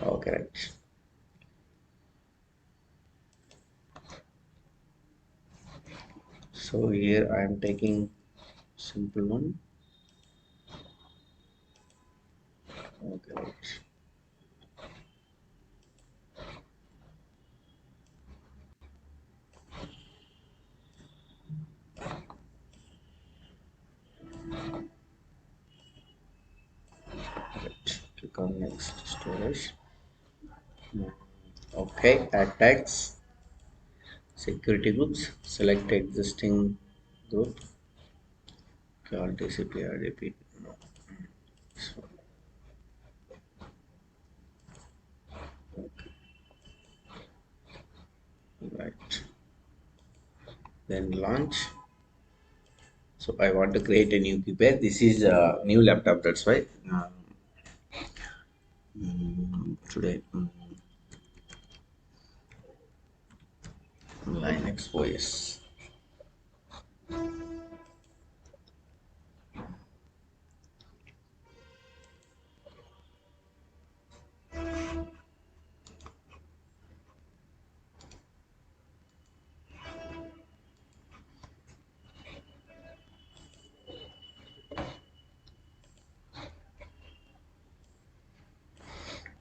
Okay, right. So here I am taking simple one. Okay, right. Right. Click on next storage. Okay, add tags, security groups, select existing group, call TCP RDP. No. So, okay, right. Then launch. So I want to create a new keypad. This is a new laptop, that's why. Today, Linux OS.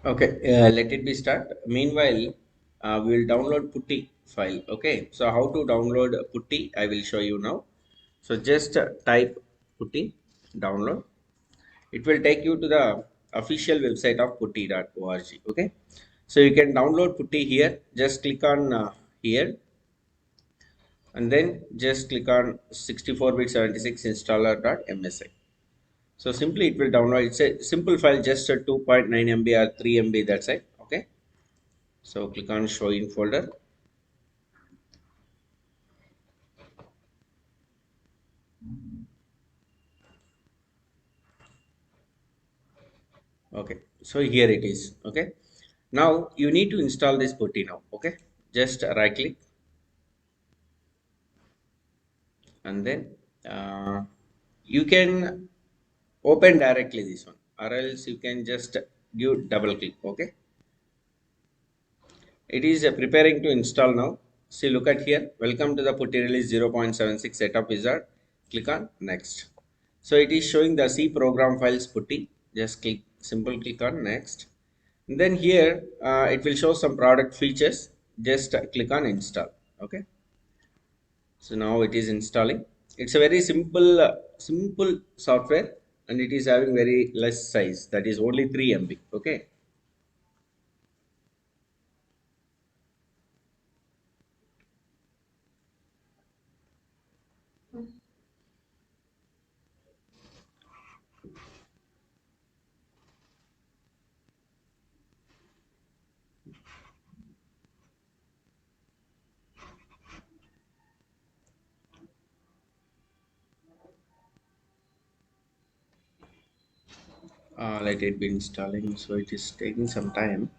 Okay, let it be start. Meanwhile, we will download putty file. Okay, so how to download putty? I will show you now. So just type putty download. It will take you to the official website of putty.org. Okay, so you can download putty here. Just click on here and then just click on 64-bit 76 installer.msi. So simply it will download. It's a simple file, just a 2.9 MB or 3 MB. That's it. Okay. So click on show in folder. Okay. So here it is. Okay. Now you need to install this putty now. Okay. Just right click and then you can open directly this one, or else you can just give double click. Okay. It is preparing to install now. See, look at here. Welcome to the putty release 0.76 setup wizard. Click on next. So it is showing the C program files putty. Just click, simple click on next. Then here it will show some product features. Just click on install. Okay. So now it is installing. It's a very simple software, and it is having very less size. That is only 3 MB. Okay. Let it be installing. So it is taking some time.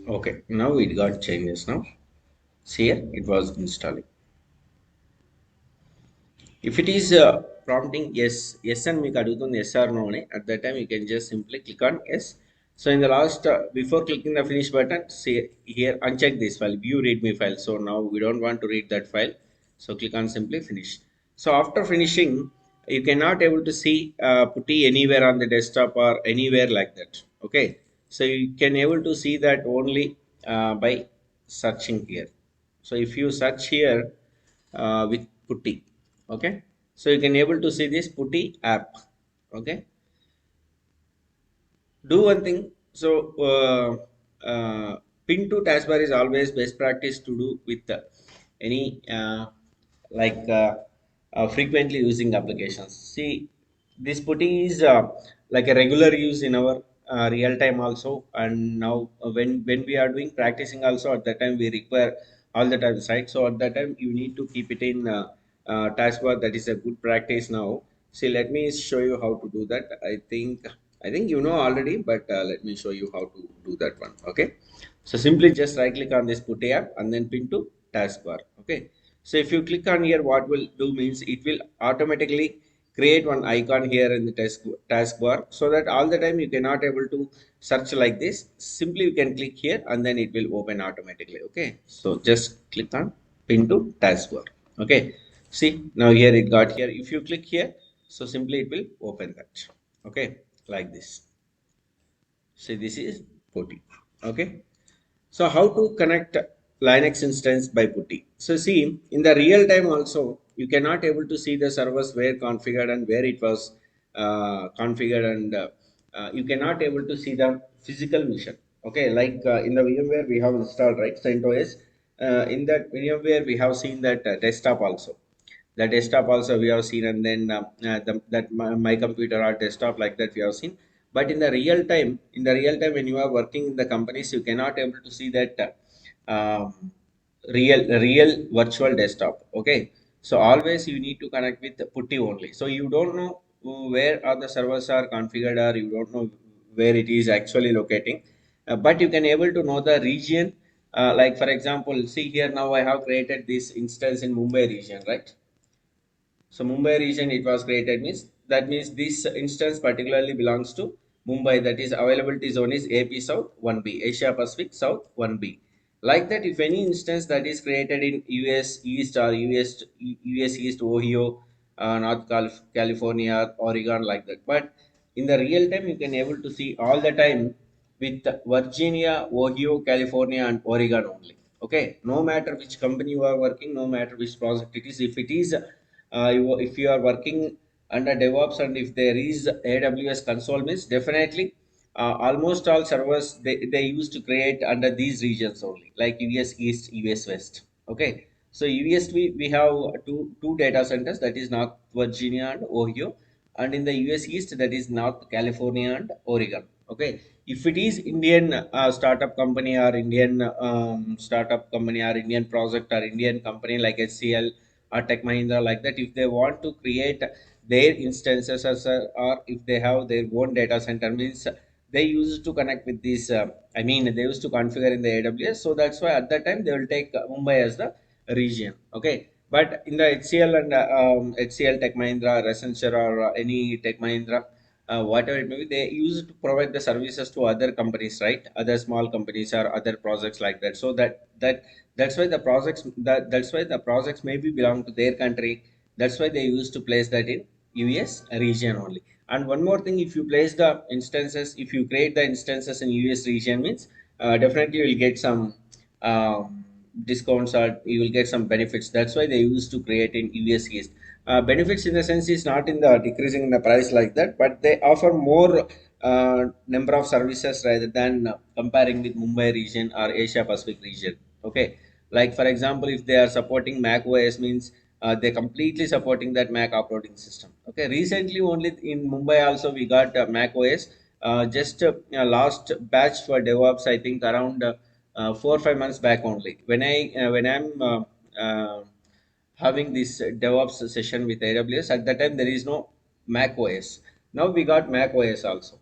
Okay, now it got changes now. See here, it was installing. If it is prompting yes and మీకు అడుగుతుంది yes or no అని, at that time you can just simply click on yes. So in the last, before clicking the finish button, see here, uncheck this file, view readme file. So now we don't want to read that file. So click on simply finish. So after finishing, you cannot able to see putty anywhere on the desktop or anywhere like that. Okay. So you can able to see that only by searching here. So if you search here with putty, okay, so you can able to see this putty app. Okay, do one thing. So pin to taskbar is always best practice to do with any like frequently using applications. See, this putty is like a regular use in our real time also, and now when we are doing practicing also, at that time we require all the time site. So at that time you need to keep it in taskbar. That is a good practice now. See, let me show you how to do that. I think I think you know already, but let me show you how to do that one. Okay. So simply just right click on this putty app and then pin to taskbar. Okay. So if you click on here, what will do means it will automatically create one icon here in the taskbar, so that all the time you cannot able to search like this. Simply you can click here and then it will open automatically. Okay. So just click on pin to taskbar. Okay. See now here it got here. If you click here, so simply it will open that. Okay, like this. See, this is putty. Okay. So how to connect Linux instance by putty? So see, in the real time also, you cannot able to see the servers where configured and where it was configured, and you cannot able to see the physical mission. Okay, like in the VMware we have installed, right, CentOS. In that VMware we have seen that desktop also. The desktop also we have seen, and then my computer or desktop, like that we have seen. But in the real time when you are working in the companies, you cannot able to see that real virtual desktop. Okay, so always you need to connect with putty only. So you don't know where are the servers are configured, or you don't know where it is actually locating. But you can able to know the region. Like for example, see here, now I have created this instance in Mumbai region, right? So Mumbai region it was created means, that means this instance particularly belongs to Mumbai. That is availability zone is AP South 1B, Asia Pacific South 1B. Like that, if any instance that is created in US East or US East, Ohio, California, Oregon, like that. But in the real time, you can able to see all the time with Virginia, Ohio, California, and Oregon only. Okay, no matter which company you are working, no matter which project it is, if it is if you are working under DevOps and if there is AWS console means, definitely almost all servers they used to create under these regions only, like US East, US West. Okay, so US we have two data centers, that is North Virginia and Ohio, and in the US East, that is North California and Oregon. Okay, if it is Indian startup company or Indian startup company or Indian project or Indian company like HCL or Tech Mahindra, like that, if they want to create their instances as or if they have their own data center means, they used to connect with this. I mean, they used to configure in the AWS. So that's why at that time they will take Mumbai as the region. Okay, but in the HCL and HCL Tech Mahindra, Accenture, or any Tech Mahindra, whatever it may be, they use to provide the services to other companies, right? Other small companies or other projects, like that. So that's why the projects that's why the projects maybe belong to their country. That's why they used to place that in US region only. And one more thing, if you place the instances, if you create the instances in US region means, definitely you will get some discounts, or you will get some benefits. That's why they used to create in US East. Benefits in the sense is not in the decreasing in the price like that, but they offer more number of services rather than comparing with Mumbai region or Asia Pacific region. Okay, like for example, if they are supporting Mac OS means, they completely supporting that Mac operating system. Okay, recently only in Mumbai also we got Mac OS. Just last batch for DevOps, I think around 4 or 5 months back only. When I'm having this DevOps session with AWS, at that time there is no Mac OS. Now we got Mac OS also.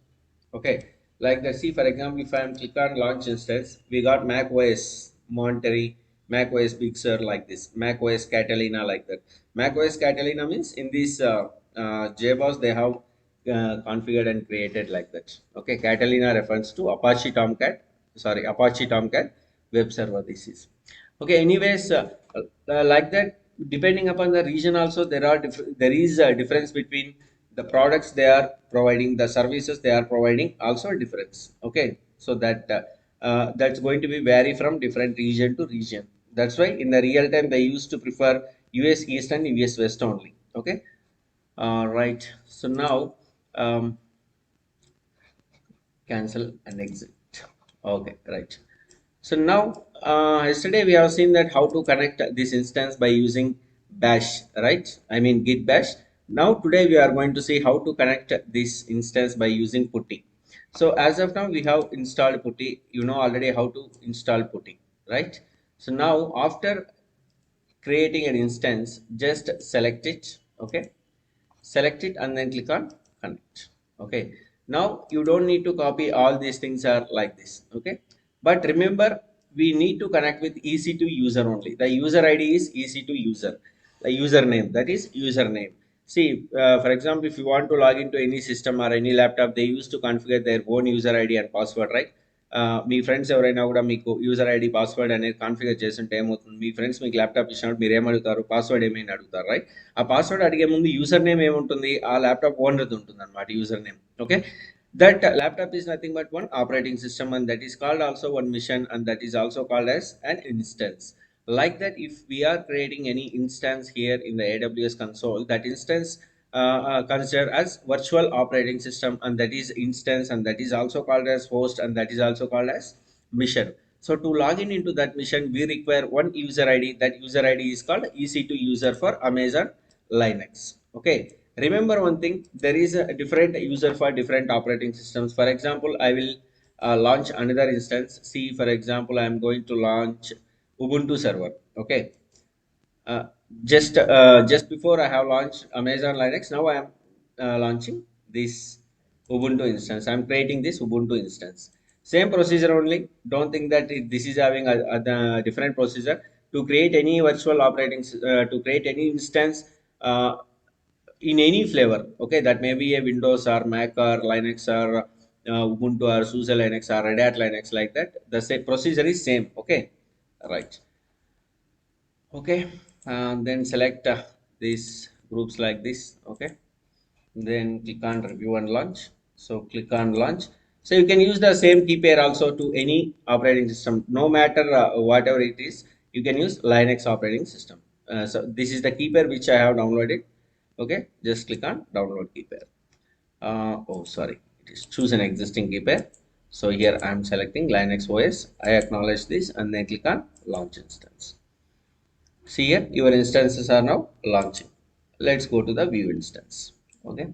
Okay, like the see for example, if I am click on launch instance, we got Mac OS Monterey, Mac OS Big Sur, like this, Mac OS Catalina, like that. Mac OS Catalina means in this JBoss they have configured and created like that. Okay, Catalina refers to Apache Tomcat, sorry, Apache Tomcat web server. This is okay. Anyways, like that, depending upon the region also, there is a difference between the products they are providing, the services they are providing, also a difference. Okay, so that's going to be vary from different region to region. That's why in the real time they used to prefer US East and US West only. Okay, right. So now cancel and exit. Okay, right. So now, yesterday we have seen that how to connect this instance by using bash, right? I mean git bash. Now today we are going to see how to connect this instance by using putty. So as of now we have installed putty. You know already how to install putty, right? So now after creating an instance, just select it. Okay, select it and then click on connect. Okay, Now you don't need to copy all these things are like this. Okay, but remember we need to connect with EC2 user only. The user ID is EC2 user. The username, that is username. See, for example, if you want to log into any system or any laptop, they used to configure their own user ID and password, right? Me friends ఎవరైనా కూడా మీకు user ID password అనేది configure చేస్తుంటే ఏమవుతుంది, మీ friends మీకు laptop ఇచ్చినప్పుడు మీరు ఏమడుగుతారు, password ఏమైనా అడుగుతారు, రైట్? ఆ పాస్వర్డ్ అడిగే ముందు యూజర్ నేమ్ ఏముంటుంది, ఆ ల్యాప్టాప్ ఓనర్ది ఉంటుంది అనమాట user name. Okay, that laptop is nothing but one operating system, and that is called also one mission, and that is also called as an instance. Like that, if we are creating any instance here in the AWS console, that instance considered as virtual operating system, and that is instance, and that is also called as host, and that is also called as mission. So to log in into that mission, we require one user ID. That user ID is called EC2 user for Amazon Linux. Okay, remember one thing, there is a different user for different operating systems. For example, I will launch another instance. See, for example, I am going to launch Ubuntu server. Okay, uh, just before I have launched Amazon Linux, now I am launching this Ubuntu instance. I am creating this Ubuntu instance. Same procedure only. Don't think that this is having a different procedure to create any virtual operating to create any instance in any flavor. Okay, that may be a Windows or Mac or Linux or Ubuntu or SUSE Linux or Red Hat Linux, like that. The same procedure is same. Okay, right. Okay, then select these groups like this. Okay, then click on review and launch. So click on launch. So you can use the same key pair also to any operating system, no matter whatever it is. You can use Linux operating system. So this is the key pair which I have downloaded. Okay, just click on download key pair. Oh sorry, it is choose an existing key pair. So here I am selecting Linux OS. I acknowledge this and then click on launch instance. See here, your instances are now launching. Let's go to the view instance. Okay,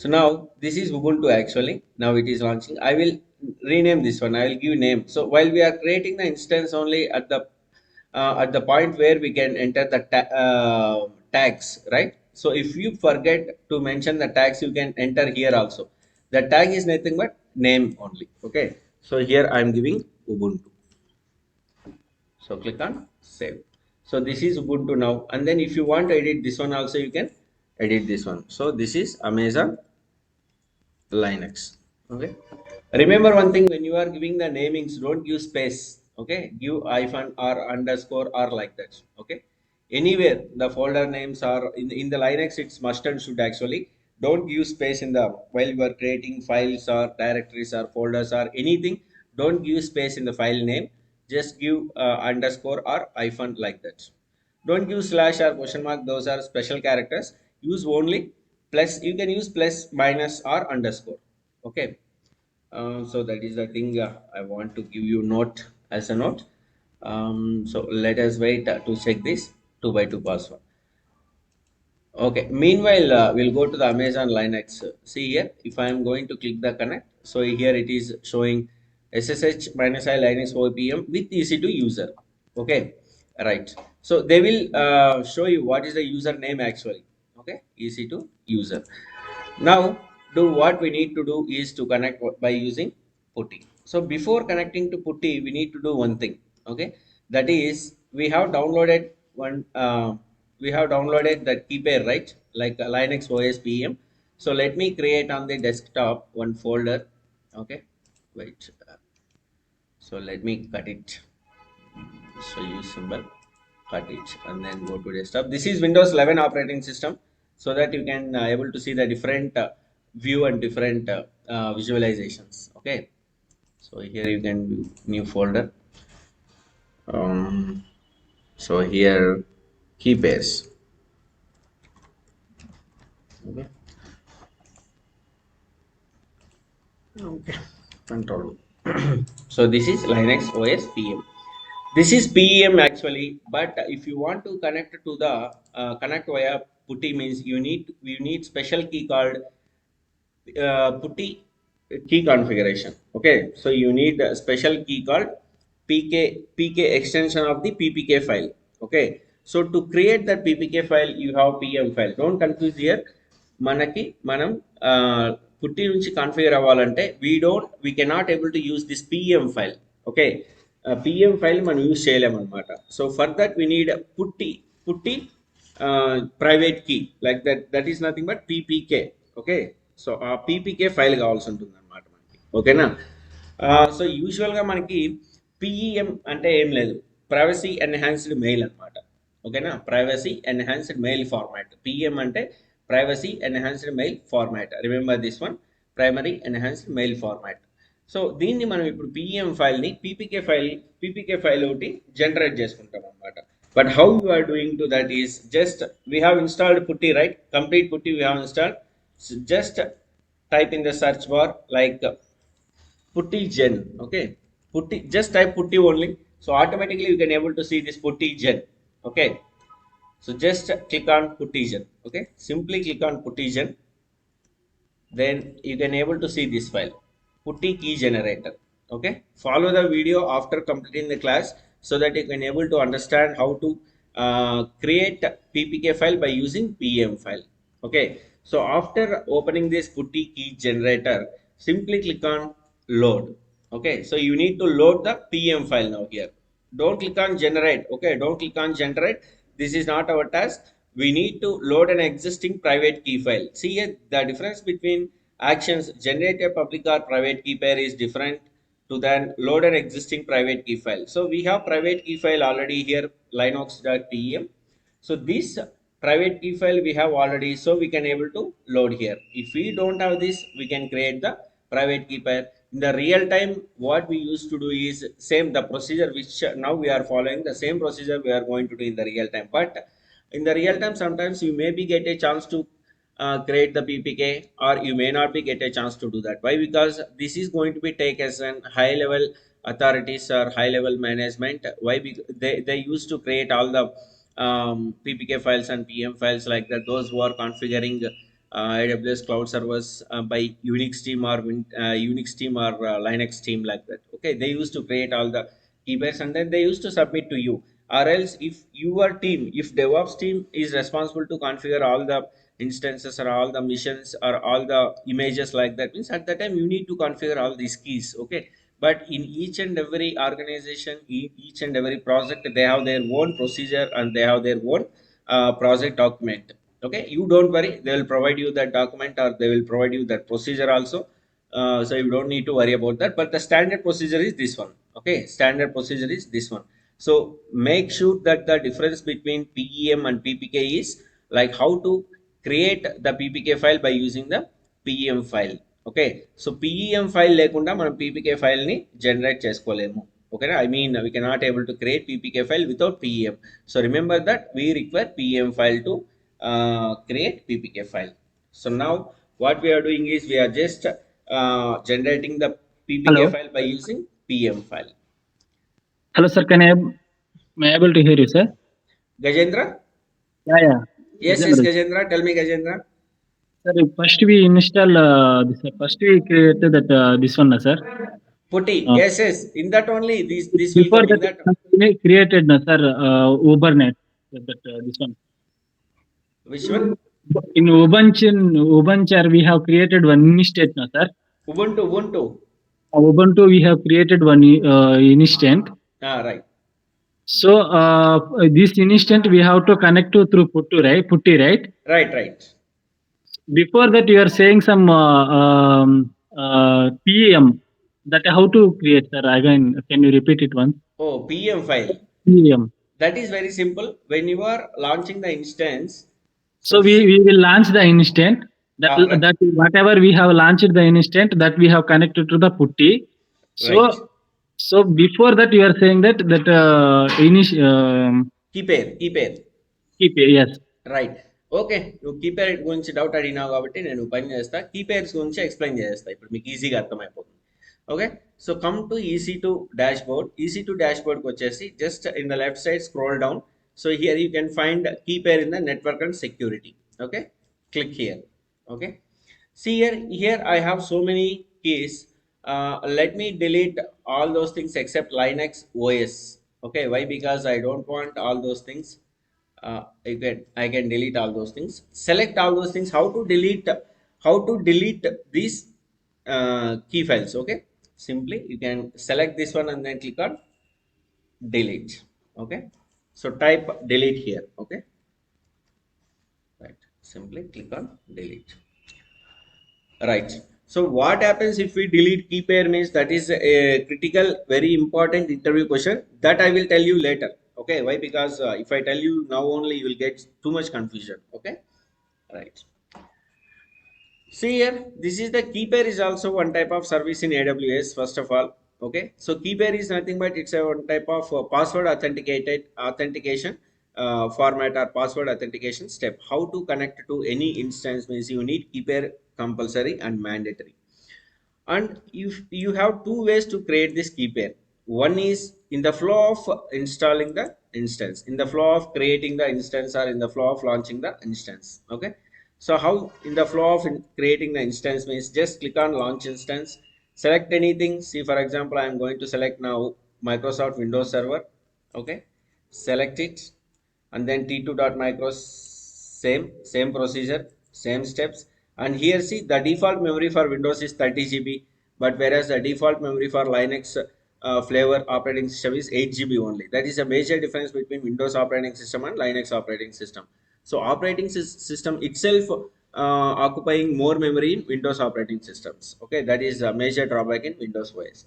so now this is Ubuntu actually. Now it is launching. I will rename this one. I will give name. So while we are creating the instance only at the point where we can enter the tags, right? So if you forget to mention the tags, you can enter here also. The tag is nothing but name only. Okay, so here I am giving Ubuntu. So click on save. So this is Ubuntu now, and then if you want to edit this one also, you can edit this one. So this is Amazon Linux. Okay, remember one thing, when you are giving the namings, don't use space. Okay, give hyphen or underscore or like that. Okay, anywhere the folder names are in the Linux, it's must and should actually. Don't use space in the while you are creating files or directories or folders or anything. Don't give space in the file name. Just give underscore or hyphen like that. Don't use slash or question mark, those are special characters. Use only plus. You can use plus, minus or underscore. Okay, so that is the thing I want to give you note as a note. So let us wait to check this 2 by 2 password. Okay, meanwhile we'll go to the Amazon Linux. See here, if I am going to click the connect, so here it is showing SSH-i Linux OPM with EC2 user. Okay, right. So they will show you what is the username actually. Okay, EC2 user. Now what we need to do is to connect by using putty. So before connecting to putty, we need to do one thing. Okay, that is we have downloaded that key pair, right? Like Linux OS PM. So let me create on the desktop one folder. Okay, wait. So let me cut it. So use symbol, cut it, and then go to desktop. This is Windows 11 operating system, so that you can able to see the different view and different visualizations. Okay, so here you can view new folder. So here key pairs. Okay. Okay. Control. So this is Linux OS PM. This is PEM actually, but if you want to connect to the connect via putty, means you need special key called putty key configuration. Okay, so you need a special key called PK extension of the PPK file. Okay, so to create that PPK file, you have PM file. Don't confuse here. Manaki manam పుట్టి నుంచి configure అవ్వాలంటే we cannot able to use this pm file. Okay, pm file మనం use చేయలేమన్నమాట. So for that we need PuTTY private key like that is nothing but ppk. Okay, so ఆ ppk file కావాల్సి ఉంటుంది అనమాట మనకి. ఓకేనా, so యూజువల్గా మనకి పిఈఎం అంటే ఏం లేదు, ప్రైవసీ ఎన్హాన్స్డ్ మెయిల్ అనమాట. ఓకేనా, privacy enhanced mail format. PM అంటే privacy enhanced mail format. Remember this one, primary enhanced mail format. So దీన్ని మనం ఇప్పుడు పిఎం ఫైల్ని పీపీకే ఫైల్ ఒకటి జనరేట్ చేసుకుంటాం అనమాట. But how you are doing to that is just we have installed PuTTY, right? Complete PuTTY we have installed. Just type in the search bar like putty gen. Okay, putty, just type putty only, so automatically you can able to see this putty gen. Okay, so just click on putty gen. Okay, simply click on putty gen, then you can able to see this file, putty key generator. Okay, follow the video after completing the class so that you can able to understand how to create ppk file by using pm file. Okay, so after opening this putty key generator, simply click on load. Okay, so you need to load the pm file now here. Don't click on generate. Okay, don't click on generate, this is not our task. We need to load an existing private key file. See here, the difference between actions generate a public or private key pair is different to then load an existing private key file. So we have private key file already here, linux.pem. So this private key file we have already, so we can able to load here. If we don't have this, we can create the private key pair. In the real time, what we used to do is same the procedure which now we are following, the same procedure we are going to do in the real time. But in the real time, sometimes you maybe get a chance to create the ppk, or you may not be get a chance to do that. Why? Because this is going to be take as an high level authorities or high level management. Why? Because they used to create all the ppk files and pm files like that, those who are configuring aws cloud servers by unix team or unix team or linux team like that. Okay, they used to create all the keypairs and then they used to submit to you. Or else if your team, if devops team is responsible to configure all the instances or all the missions or all the images like that, means at that time you need to configure all these keys. Okay, but in each and every organization, in each and every project, they have their own procedure and they have their own project document. Okay, you don't worry, they will provide you that document or they will provide you that procedure also. So you don't need to worry about that, but the standard procedure is this one. Okay, standard procedure is this one. So make sure that the difference between pem and ppk is like how to create the ppk file by using the pem file. Okay, so PEM file లేకుండా మనం PPK ఫైల్ని generate చేసుకోలేము. ఓకేనా, I mean we cannot able to create PPK file without PEM. So remember that we require PM file to create ppk file. So now what we are doing is we are just generating the ppk Hello. file by using pm file. Hello, sir. May I able to hear you, sir? Gajendra? Yeah. Yes, Gajendra. Tell me, Gajendra. Sir, first we install this. First we created that this one, sir. Putty. Yes. In that only this will Before come in that, that. we created, sir, Ubernet. This one. Which one? In Ubuntu, we have created one instance, sir. Ubuntu. Ubuntu, we have created one instant. Right. So this instant we have to connect to through Putty, right? Right. Before that, you are saying some PEM. That how to create, sir? Again, can you repeat it once? Oh, PEM file. PEM. That is very simple. When you are launching the instance. So we will launch the instant. Right. That whatever we have launched the instant that we have connected to the Putty. So right. So before that, you are saying that key pair. Yes. Right. Okay, నువ్వు key పేర్ గురించి doubt అడిగినావు కాబట్టి నేను పని చేస్తా, key pairs గురించి explain చేస్తా, ఇప్పుడు మీకు ఈజీగా అర్థమైపోతుంది. Okay, so come to EC2 dashboard. EC2 డాష్బోర్డ్కి వచ్చేసి just in the left side scroll down. So here you can find key pair in the network and security. Okay, click here. Okay, see here I have so many keys. Let me delete all those things except Linux OS. Okay, why? Because I don't want all those things. I can delete all those things. Select all those things. How to delete how to delete these key files. Okay, simply you can select this one and then click on delete. Okay, so type delete here. Okay, right, simply click on delete. Right. So what happens if we delete key pair means that is a critical, very important interview question that I will tell you later. Okay. Why? Because if I tell you now only, you will get too much confusion. Okay. Right. See here, this is the key pair is also one type of service in AWS. First of all, okay. So key pair is nothing but it's a one type of password authentication format or password authentication step. How to connect to any instance means you need key pair compulsory and mandatory. And if you have two ways to create this key pair, one is in the flow of installing the instance, in the flow of creating the instance, or in the flow of launching the instance. Okay, so how in the flow of creating the instance means just click on launch instance, select anything. See, for example, I am going to select now Microsoft Windows Server. Okay, select it, and then t2.micro, same procedure, same steps. And here see, the default memory for Windows is 30 GB, but whereas the default memory for Linux flavor operating system is 8 GB only. That is a major difference between Windows operating system and Linux operating system. So operating system itself occupying more memory in Windows operating systems. Okay, that is a major drawback in Windows OS.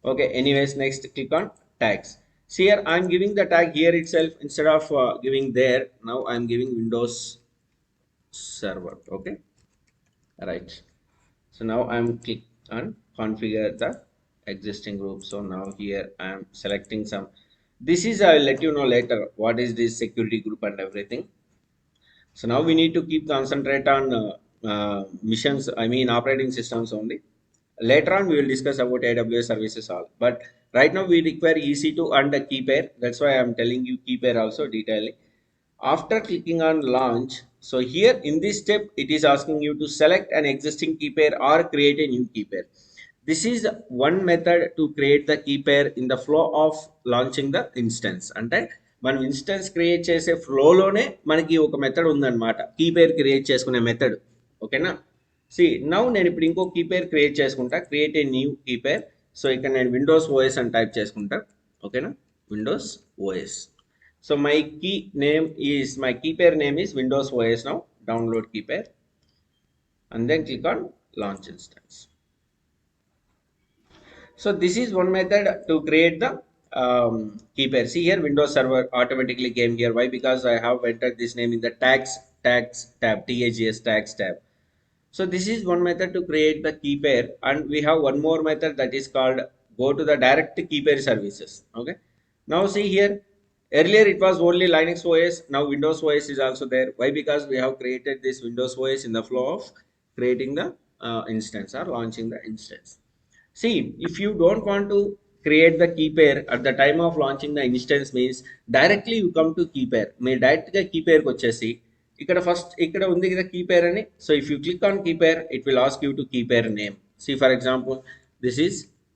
Okay, anyways, next click on tags. See here, I'm giving the tag here itself instead of giving there. Now I'm giving Windows Server. Okay, right. So now I'm click on configure the existing group. So now here I'm selecting some. This is I'll let you know later what is this security group and everything. So now we need to keep concentrate on missions. I mean operating systems only. Later on we will discuss about AWS services all. But right now we require EC2 and a key pair. That's why I'm telling you key pair also detailing. After clicking on launch, so here in this step, it is asking you to select an existing key pair or create a new key pair. This is one method to create the key pair in the flow of launching the instance. అంటే మనం instance create చేసే ఫ్లోలోనే మనకి ఒక method ఉందన్నమాట, key pair create చేసుకునే method. ఓకేనా? See now నేను ఇప్పుడు ఇంకో కీ పేర్ క్రియేట్ చేసుకుంటా, create a new key pair. So ఇక్కడ నేను విండోస్ ఓఎస్ అని టైప్ చేసుకుంటా. ఓకేనా? Windows OS. So my key pair name is Windows OS now. Download key pair and then click on launch instance. So this is one method to create the key pair. See here, Windows Server automatically came here. Why? Because I have entered this name in the tags tab, tags tab. So this is one method to create the key pair, and we have one more method that is called go to the direct key pair services. Okay. Now see here, earlier it was only Linux OS. Now Windows OS is also there. Why? Because we have created this Windows OS in the flow of creating the instance or launching the instance. See, if you don't want to create the key pair at the time of launching the instance means directly you come to key pair. May direct గా key pair కి వచ్చేసి ఇక్కడ first ఇక్కడ ఉంది కదా key pair అని. So if you click on key pair, it will ask you to key pair name. See, for example, this is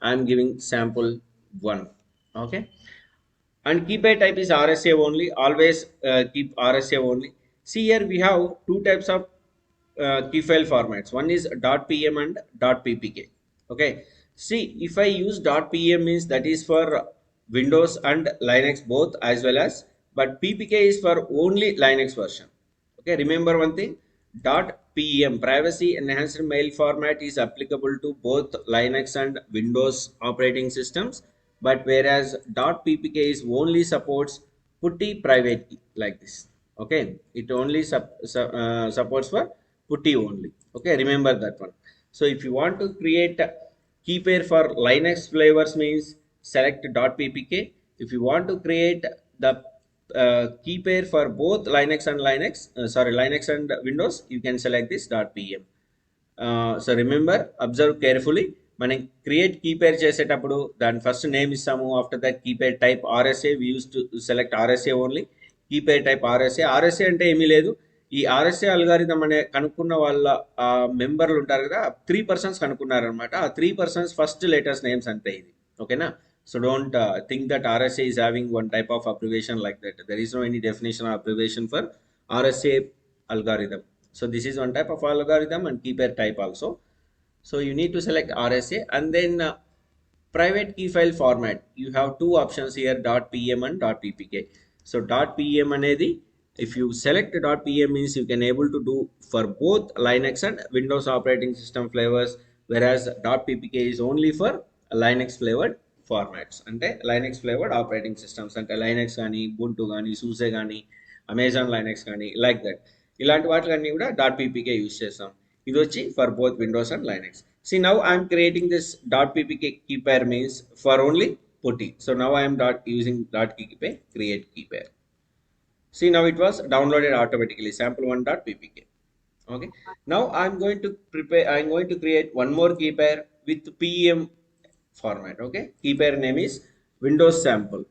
I'm giving sample 1. Okay. And key pair type is RSA only. Always keep RSA only. See here we have two types of key file formats. One is .pm and .ppk. Okay. See, if I use .pm means that is for Windows and Linux both as well as, but ppk is for only Linux version. Okay, remember one thing, .pm privacy enhanced mail format is applicable to both Linux and Windows operating systems, but whereas .ppk is only supports putty private key like this. Okay, it only supports for putty only. Okay, remember that one. So if you want to create key pair for Linux flavors means select .ppk. If you want to create the key pair for both Linux and Linux and Windows, you can select this .pm. So remember, observe carefully. మనం create key pair చేసేటప్పుడు దాని first name ఇస్తాము. After that key pair type RSA, we use to select RSA only. Key pair type RSA. RSA అంటే ఏమీ లేదు, ఈ RSA algorithm అనే కనుక్కున్న వాళ్ళ మెంబర్లు ఉంటారు కదా, 3 కనుక్కున్నారనమాట. ఆ 3 ఫస్ట్ లెటర్స్ నేమ్స్ అంతే ఇది. ఓకేనా? So don't think that RSA is having one type of abbreviation like that. There is no any definition or abbreviation for RSA algorithm. So this is one type of algorithm and key pair type also. So you need to select RSA, and then private key file format. You have two options here, .pem and .ppk. So .pem anedi, if you select .pem means you can able to do for both Linux and Windows operating system flavors, whereas .ppk is only for Linux flavored formats. అంటే Linux flavored operating systems అంటే Linux కానీ Ubuntu కానీ SUSE కానీ Amazon Linux కానీ like that. ఇలాంటి వాటిలన్నీ కూడా .ppk use చేస్తాం. ఇది వచ్చి for both Windows and Linux. See, now I am creating this .ppk key pair means for only putty. So now I am using .key pair, create key pair. See, now it was downloaded automatically, sample1.ppk. Okay. Now I'm going to prepare, I'm going to create one more key pair with PEM format. Okay. Key pair name is Windows sample.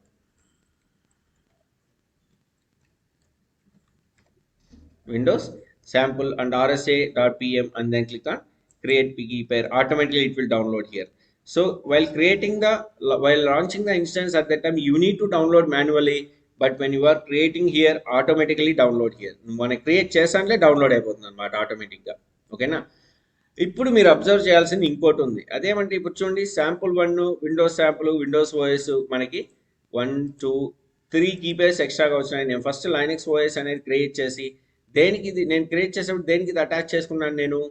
Windows sample and rsa.pm, and then click on create key pair. Automatically it will download here. So while creating the, while launching the instance at that time you need to download manually, but when you are creating here automatically download here. మనం create చేసానులే download అయిపోతుంది అనమాట ఆటోమేటిక్గా. ఓకేనా. ఇప్పుడు మీరు observe చేయాల్సింది ఇంకోటి ఉంది. అదేమంటే ఇప్పుడు చూడండి, sample 1 Windows sample Windows OS మనకి 1 2 3 కీపేర్స్ ఎక్స్ట్రాగా వచ్చినాయి. నేను ఫస్ట్ లైనక్స్ ఓఎస్ అనేది క్రియేట్ చేసి దేనికి ఇది నేను క్రియేట్ చేసేప్పుడు దేనికి ఇది అటాచ్ చేసుకున్నాను నేను.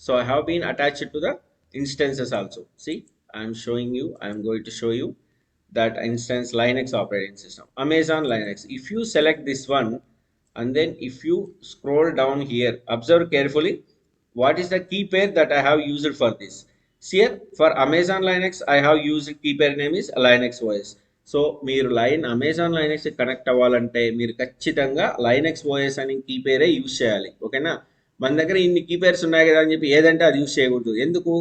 So I have been attached to the instances also. See I'm showing you, I'm going to show you that instance Linux operating system, Amazon Linux. If you select this one, and then if you scroll down here, observe carefully what is the key pair that I have used for this. Here for Amazon Linux I have used key pair name is Linux OS. So మీరు Amazon Linux connect అవ్వాలంటే మీరు ఖచ్చితంగా Linux OS అని key పేరే use చేయాలి. ఓకేనా. మన దగ్గర ఇన్ని కీ పేర్స్ ఉన్నాయి కదా అని చెప్పి ఏదంటే అది యూజ్ చేయకూడదు. ఎందుకు,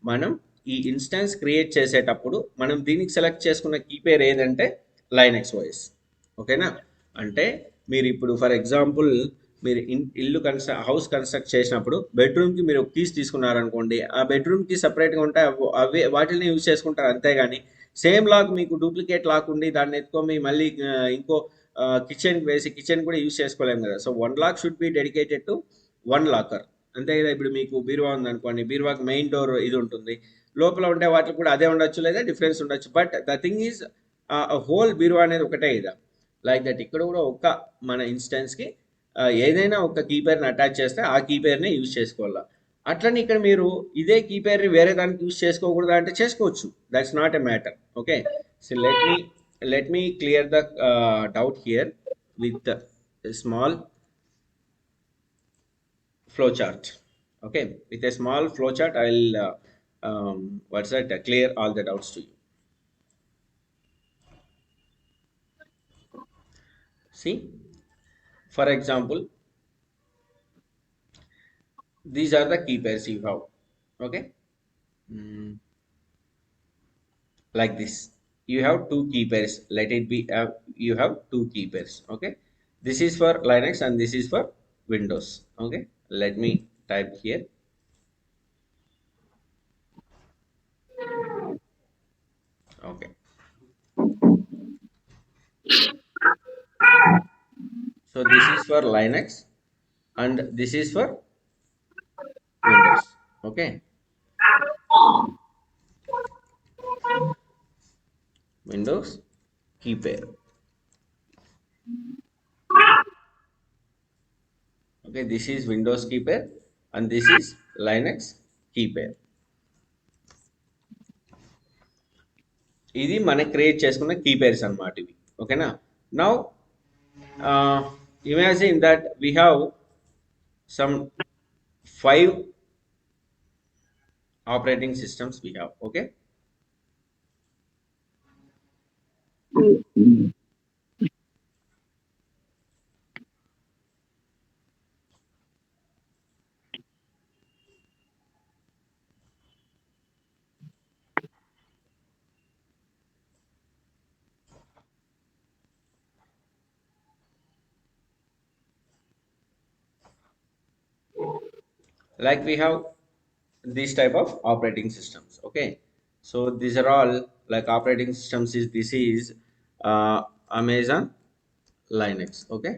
మనం ఈ ఇన్స్టెన్స్ క్రియేట్ చేసేటప్పుడు మనం దీనికి సెలెక్ట్ చేసుకున్న కీ పేరు ఏదంటే లైనక్స్ ఓఎస్. ఓకేనా. అంటే మీరు ఇప్పుడు ఫర్ ఎగ్జాంపుల్ మీరు ఇల్లు హౌస్ కన్స్ట్రక్ట్ చేసినప్పుడు బెడ్రూమ్కి మీరు కీస్ తీసుకున్నారనుకోండి, ఆ బెడ్రూమ్కి సపరేట్గా ఉంటాయి, అవే వాటిని యూజ్ చేసుకుంటారు. అంతేగాని సేమ్ లాక్ మీకు డూప్లికేట్ లాక్ ఉండి దాన్ని ఎత్తుకొని మళ్ళీ ఇంకో కిచెన్కి వేసి కిచెన్ కూడా యూజ్ చేసుకోలేము కదా. So 1 lock should be dedicated to 1 locker. అంతే కదా. ఇప్పుడు మీకు బీరువా ఉందనుకోండి, బీరువాకి మెయిన్ డోర్ ఇది ఉంటుంది, లోపల ఉండే వాటికి కూడా అదే ఉండొచ్చు లేదా డిఫరెన్స్ ఉండొచ్చు. But the thing is whole బీరువా అనేది ఒకటే ఇదా. లైక్ దట్ ఇక్కడ కూడా ఒక మన ఇన్స్టెన్స్కి ఏదైనా ఒక కీ పేర్ని అటాచ్ చేస్తే ఆ కీ పేర్నే యూజ్ చేసుకోవాలా. అట్లని ఇక్కడ మీరు ఇదే కీ పేర్ని వేరే దానికి యూజ్ చేసుకోకూడదా అంటే చేసుకోవచ్చు. That's not a matter. Okay. So let me clear the doubt here with a small flow chart. Okay, with a small flow chart I'll what's that, clear all the doubts to you. See, for example, these are the key pairs you have. Okay. Like this, you have 2 key pairs. Let it be you have 2 key pairs. Okay. This is for Linux and this is for Windows. Okay. Let me type here. Okay. So this is for Linux and this is for Windows. Okay. Windows key pair. Okay, this is Windows key pair and this is Linux key pair. ఇది మనం create చేసుకున్న key pairs అన్నమాట ఇవి. ఓకేనా. Now imagine that we have some 5 operating systems we have. Okay. Like we have these type of operating systems. Okay. So these are all like operating systems is, this is Amazon Linux. Okay.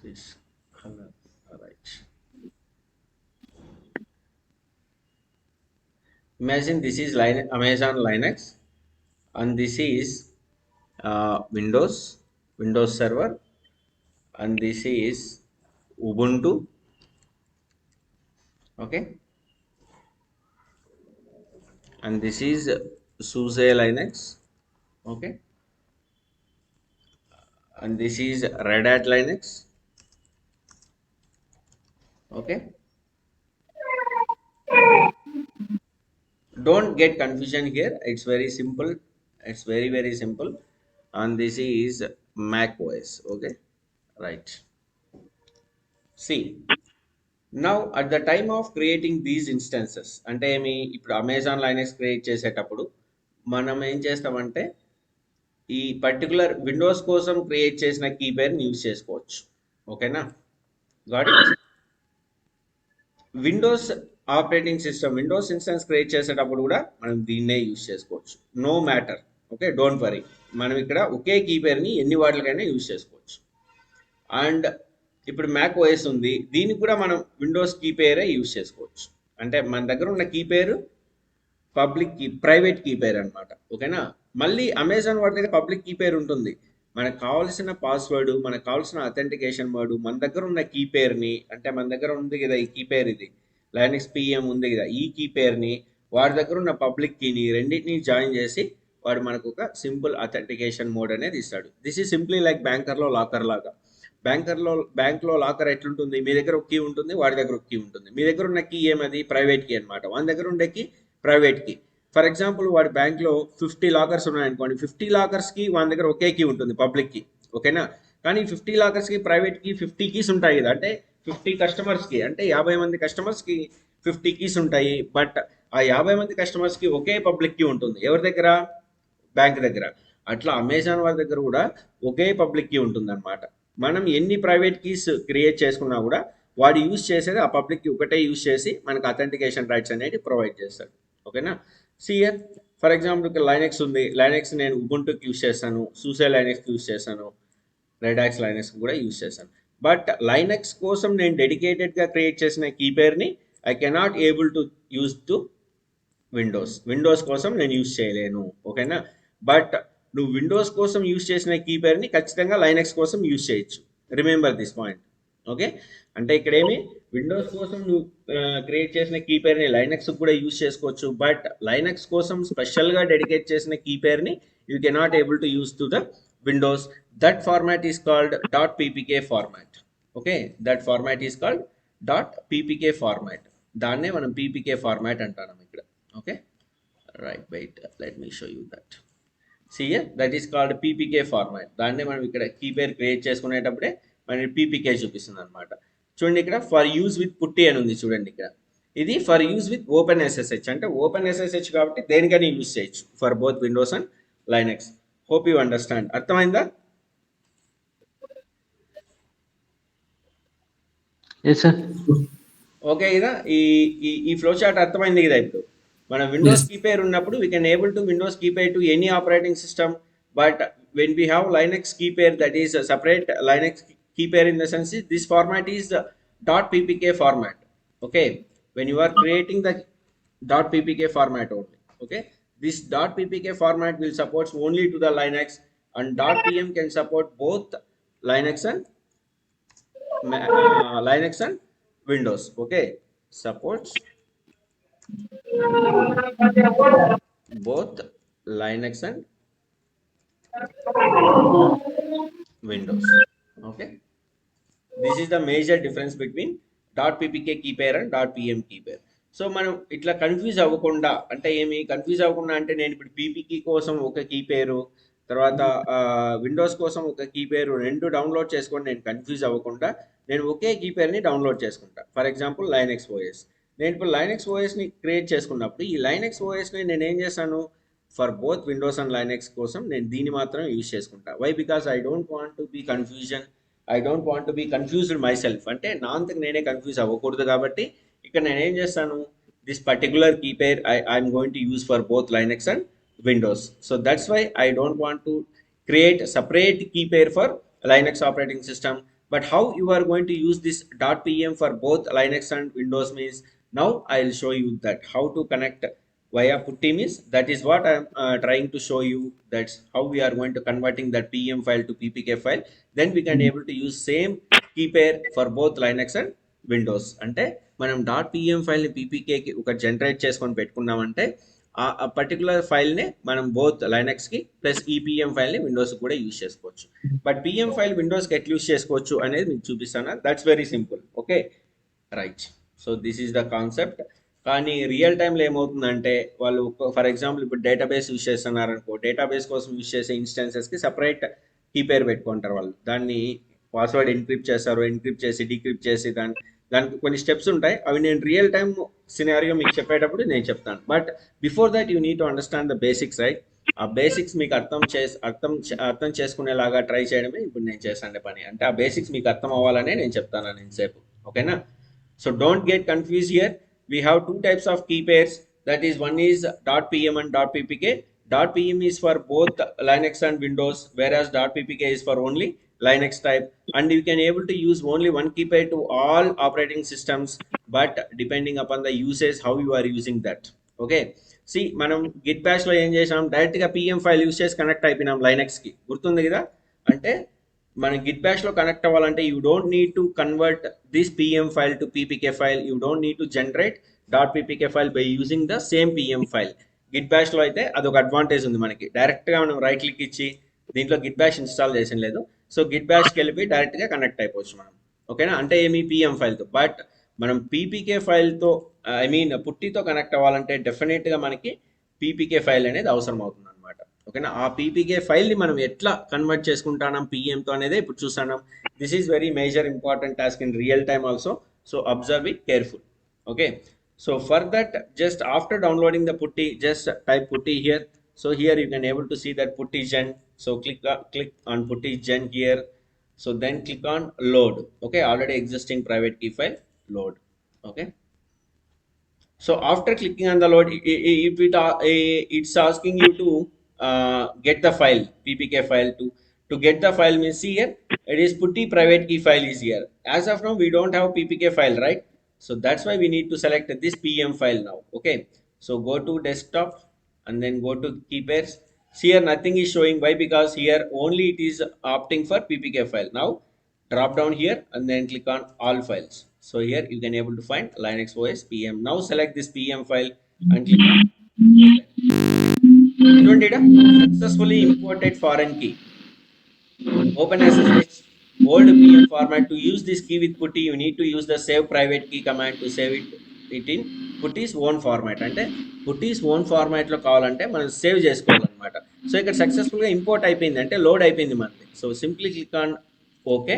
this color? All right. Imagine this is Amazon Linux, and this is Windows Server, and this is Ubuntu. Okay, and this is SUSE Linux. Okay, and this is Red Hat Linux. Okay, don't get confusion here. It's very simple. It's very simple. And this is Mac OS. Okay, right. See, now at the time of creating these instances, అంటే ఏమి ఇప్పుడు Amazon Linux create చేసేటప్పుడు మనం ఏం చేస్తామంటే ఈ particular Windows కోసం create చేసిన కీ పేరుని యూజ్ చేసుకోవచ్చు. ఓకేనా, got it. Windows operating system Windows instance create చేసేటప్పుడు కూడా మనం దీన్నే యూజ్ చేసుకోవచ్చు. No matter. Okay, don't worry. మనం ఇక్కడ ఒకే కీ పేరుని ఎన్ని వాటికైనా యూజ్ చేసుకోవచ్చు. అండ్ ఇప్పుడు మ్యాక్ ఓఎస్ ఉంది, దీనికి కూడా మనం విండోస్ కీ పేరే యూజ్ చేసుకోవచ్చు. అంటే మన దగ్గర ఉన్న కీ పేరు పబ్లిక్ కీ, ప్రైవేట్ కీ పేరు అనమాట. ఓకేనా, మళ్ళీ అమెజాన్ వాడి దగ్గర పబ్లిక్ కీ పేరు ఉంటుంది. మనకు కావాల్సిన పాస్వర్డ్, మనకు కావాల్సిన అథెంటికేషన్ వర్డ్, మన దగ్గర ఉన్న కీ పేరుని, అంటే మన దగ్గర ఉంది కదా ఈ కీ పేరు, ఇది లైనక్స్ పిఎం ఉంది కదా, ఈ కీ పేరుని వాడి దగ్గర ఉన్న పబ్లిక్ కీని రెండింటిని జాయిన్ చేసి వాడు మనకు ఒక సింపుల్ అథెంటికేషన్ మోడ్ అనేది ఇస్తాడు. దిస్ ఈజ్ సింప్లీ లైక్ బ్యాంకర్లో లాకర్ లాగా. బ్యాంక్లో లాకర్ ఎట్లుంటుంది, మీ దగ్గర ఒక కీ ఉంటుంది, వాడి దగ్గర ఒక కీ ఉంటుంది. మీ దగ్గర ఉన్న కీ ఏమది, ప్రైవేట్ కీ అనమాట. వాడి దగ్గర ఉండే key private key. For example వాడి బ్యాంక్లో 50 లాకర్స్ ఉన్నాయనుకోండి, 50 లాకర్స్కి వాడి దగ్గర ఒకే కీ ఉంటుంది, పబ్లిక్ కీ. ఓకేనా, కానీ 50 లాకర్స్కి ప్రైవేట్ కీ 50 కీస్ ఉంటాయి కదా. అంటే 50 కస్టమర్స్కి, అంటే 50 మంది కస్టమర్స్కి 50 కీస్ ఉంటాయి. బట్ ఆ 50 మంది కస్టమర్స్కి ఒకే పబ్లిక్ కీ ఉంటుంది. ఎవరి దగ్గర, బ్యాంక్ దగ్గర. అట్లా అమెజాన్ వారి దగ్గర కూడా ఒకే పబ్లిక్ కీ ఉంటుంది అనమాట. మనం ఎన్ని ప్రైవేట్ కీస్ క్రియేట్ చేసుకున్నా కూడా వాడు యూజ్ చేసేది ఆ పబ్లిక్ కీ ఒకటే యూజ్ చేసి మనకు అథెంటికేషన్ రైట్స్ అనేది ప్రొవైడ్ చేస్తాడు. ఓకేనా, సియర్ ఫర్ ఎగ్జాంపుల్ ఇక్కడ లైనక్స్ ఉంది, లైనక్స్ నేను ఉబుంటుకి యూజ్ చేస్తాను, సూసే లైనక్స్ యూజ్ చేస్తాను, రెడ్ హ్యాట్స్ లైనక్స్ కూడా యూజ్ చేస్తాను. బట్ లైనక్స్ కోసం నేను డెడికేటెడ్గా క్రియేట్ చేసిన కీ పేరుని I cannot able to use to Windows కోసం నేను యూజ్ చేయలేను. ఓకేనా, బట్ నువ్వు విండోస్ కోసం యూజ్ చేసిన కీ పేరుని ఖచ్చితంగా లైనక్స్ కోసం యూజ్ చేయొచ్చు. Remember this point. ఓకే, అంటే ఇక్కడ ఏమి విండోస్ కోసం నువ్వు క్రియేట్ చేసిన కీ పేరుని లైనక్స్ కూడా యూజ్ చేసుకోవచ్చు. బట్ లైనక్స్ కోసం స్పెషల్గా డెడికేట్ చేసిన కీ పేరుని you cannot able to use to the Windows. That format is called .ppk format. Okay, that format is called .ppk format. దాన్నే మనం పీపీకే ఫార్మాట్ అంటాం ఇక్కడ. Okay, right, wait, let me show you that. See here that is called PPK format. దాన్నే మనం ఇక్కడ key పేరు create చేసుకునేటప్పుడే మనకి PPK చూపిస్తుంది అనమాట. చూడండి ఇక్కడ ఫర్ యూజ్ విత్ పుట్టి అని ఉంది చూడండి. ఇక్కడ ఇది for use with open SSH, అంటే ఓపెన్ ఎస్ఎస్హెచ్ కాబట్టి దేనికైనా యూజ్ చేయొచ్చు for both Windows and Linux. Hope you understand. అర్థమైందా? ఓకే కదా, ఈ ఫ్లో చార్ట్ అర్థమైంది కదా. ఇప్పుడు మన విండోస్ కీ పేరు ఉన్నప్పుడు we can able to Windows key pair to any operating system. But when we have Linux key pair, that is separate Linux key pair in the sense is this format is .ppk format. Okay, when you are creating the .ppk format only. Okay, this .ppk format will support only to the Linux, and .pm can support both Linux and Windows. Okay, supports both Linux and Windows. Okay, this is the major difference between .ppk key pair and .pm key pair. So మనం ఇట్లా confuse అవ్వకుండా, అంటే ఏమి confuse అవ్వకుండా అంటే నేను ఇప్పుడు పీపీకి కోసం ఒక కీ పేరు, తర్వాత విండోస్ కోసం ఒక కీ పేరు రెండు డౌన్లోడ్ చేసుకొని నేను కన్ఫ్యూజ్ అవ్వకుండా నేను ఒకే కీ పేరుని డౌన్లోడ్ చేసుకుంటా. For example Linux OS. నేను ఇప్పుడు లైనక్స్ ఓఎస్ని క్రియేట్ చేసుకున్నప్పుడు ఈ లైనక్స్ ఓఎస్ని నేను ఏం చేస్తాను, for both Windows and Linux కోసం నేను దీన్ని మాత్రం యూజ్ చేసుకుంటా. Why? Because I don't want to be confusion, I don't want to be confused myself. అంటే నా అంతకు నేనే కన్ఫ్యూజ్ అవ్వకూడదు కాబట్టి ఇక్కడ నేను ఏం చేస్తాను, this particular key pair I'm going to use for both Linux and Windows. So that's why I don't want to create separate key pair for Linux operating system But how you are going to use this .pem for both Linux and Windows means, now I'll show you that how to connect via putty means, that is what I'm trying to show you. That's how we are going to converting that pm file to ppk file. Then we can able to use same key pair for both Linux and Windows. అంటే మనం .pem file ని ppk కి ఒక generate చేసుకొని పెట్టుకున్నామంటే ఆ particular file ని మనం బోత్ లైనక్స్ కి ప్లస్ ఈ పిఎం ఫైల్ ని విండోస్ కూడా యూజ్ చేసుకోవచ్చు. బట్ పిఎం ఫైల్ విండోస్ కి ఎట్లా యూజ్ చేసుకోవచ్చు అనేది మీకు చూపిస్తాను. That's very simple. Okay, right. So this is the concept. కానీ రియల్ టైంలో ఏమవుతుందంటే వాళ్ళు ఫర్ ఎగ్జాంపుల్ ఇప్పుడు డేటాబేస్ యూజ్ చేస్తున్నారు అనుకో, డేటాబేస్ కోసం యూజ్ చేసే ఇన్స్టెన్సెస్కి సపరేట్ కీ పేరు పెట్టుకుంటారు వాళ్ళు. దాన్ని పాస్వర్డ్ ఎన్క్రిప్ట్ చేస్తారు, ఎన్క్రిప్ట్ చేసి డీక్రిప్ట్ చేసి దానికి కొన్ని స్టెప్స్ ఉంటాయి. అవి నేను రియల్ టైమ్ సినారియో మీకు చెప్పేటప్పుడు నేను చెప్తాను. But before that you need to understand the basics, right? ఆ బేసిక్స్ మీకు అర్థం చేసుకునేలాగా ట్రై చేయడమే ఇప్పుడు నేను చేస్తాను పని. అంటే ఆ బేసిక్స్ మీకు అర్థం అవ్వాలనే నేను చెప్తాను నేనుసేపు. ఓకేనా? So don't get confuse here. We have two types of key pairs. That is, one is .pm and .ppk. .pm is for both Linux and Windows, whereas .ppk is for only Linux type. And you can able to use only one key pair to all operating systems, but depending upon the usage, how you are using that. Okay. See, మనం Git bash లో ఏం చేసాం, direct గా PM file use చేసి connect అయిపోయినాం Linux కి. గుర్తుంది కదా? అంటే మన గిట్ బ్యాష్ లో కనెక్ట్ అవ్వాలంటే you don't need to convert this pem file to PPK file. You don't need to generate .ppk file by using the same PM file. Git bash లో అయితే అదొక అడ్వాంటేజ్ ఉంది మనకి. డైరెక్ట్ గా మనం right click ఇచ్చి దీంట్లో గిట్ బ్యాష్ ఇన్స్టాల్ చేసిన లేదు, సో గిట్ బ్యాష్కి వెళ్ళిపోయి డైరెక్ట్ గా కనెక్ట్ అయిపోవచ్చు మనం. ఓకేనా? అంటే ఏమి పిఎం ఫైల్తో. బట్ మనం పీపీకే ఫైల్తో ఐ మీన్ పుట్టితో కనెక్ట్ అవ్వాలంటే డెఫినెట్ గా మనకి పీపీకే ఫైల్ అనేది అవసరం అవుతుంది అనమాట. ఓకేనా? ఆ పీపీకే ఫైల్ ని మనం ఎట్లా కన్వర్ట్ చేసుకుంటాం పిఎంతో అనేది ఇప్పుడు చూస్తున్నాం. This is very major important task in real time also. So observe it careful. Okay. So for that, just after downloading the putty, just type putty here. So here you can able to see that putty gen. So click on putty gen here. So then click on load. Okay, already existing private key file, load. Okay. So after clicking on the load, if it's asking you to get the file, ppk file to get the file means, see here it is putty private key file is here. As of now we don't have ppk file, right? So that's why we need to select this pm file now. Okay, so go to desktop and then go to key pairs. See here nothing is showing. Why? Because here only it is opting for ppk file. Now drop down here and then click on all files. So here you can able to find Linux OS pm. Now select this pm file and click on open. Successfully imported foreign key. Open SSH old pm format. To use this key with putty, you need to use the save private key command to save it in putty's own format. అంటే putty's own format లో కావాలంటే మనం save చేసుకోవాలన్నమాట. So ఇక్కడ successful గా import అయిపోయింది, అంటే load అయిపోయింది మనది. So simply click on okay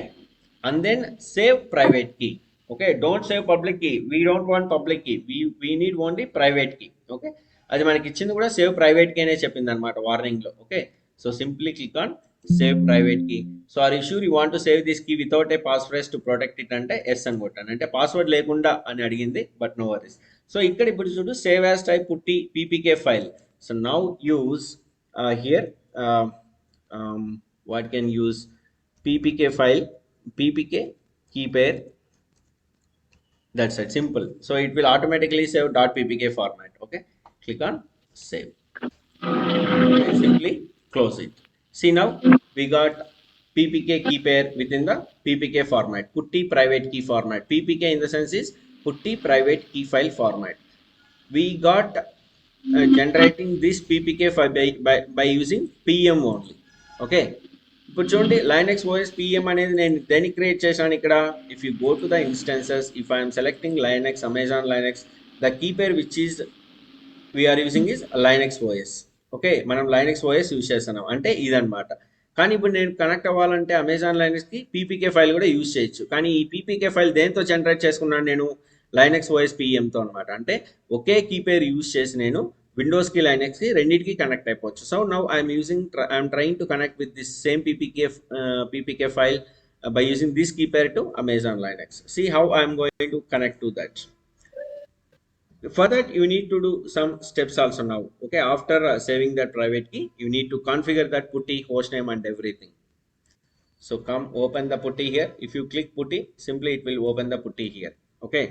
and then save private key. Okay, don't save public key. We don't want public key, we need only private key. Okay, అది మనకి ఇచ్చింది కూడా సేవ్ ప్రైవేట్ కీ అనే చెప్పింది అనమాట వార్నింగ్ లో. Okay, so simply click on save private key. So are you sure you want to save this key without a password to protect it అంటే yes అని కొట్టాను. అంటే పాస్వర్డ్ లేకుండా అని అడిగింది, బట్ నో వరీస్. సో ఇక్కడ ఇప్పుడు చూడు సేవ్ యాజ్ టైప్ పుట్టి PPK file. So now use here what can use PPK file, ppk key pair. That's it, simple. So it will automatically save .ppk format. Okay, click on save and simply close it. See, now we got ppk key pair within the ppk format, putty private key format. Ppk in the sense is putty private key file format. We got generating this ppk file by using pm only. Okay, ఇప్పుడు చూడండి Linux OS PM అనేది నేను దేనికి create చేశాను ఇక్కడ. If you go to the instances, if I'm selecting Linux, Amazon Linux, the key pair which is we're using is Linux OS. Okay, మనం Linux OS use చేస్తున్నాం అంటే ఇదనమాట. కానీ ఇప్పుడు నేను కనెక్ట్ అవ్వాలంటే అమెజాన్ లైనక్స్కి పీపీకే ఫైల్ కూడా యూజ్ చేయొచ్చు. కానీ ఈ పీపీకే ఫైల్ దేంతో జనరేట్ చేసుకున్నాను నేను, లైనక్స్ ఓఎస్ పిఎంతో అనమాట. అంటే ఒకే కీ పేర్ యూజ్ చేసి నేను విండోస్ కి లైనక్స్ కి రెండింటికి కనెక్ట్ అయిపోవచ్చు. So now I'm trying to connect with this same ppk file by using this key pair to Amazon Linux. See how I'm going to connect to that. For that you need to do some steps also now. Okay, after saving that private key, you need to configure that putty hostname and everything. So come open the putty here. If you click putty, simply it will open the putty here. Okay.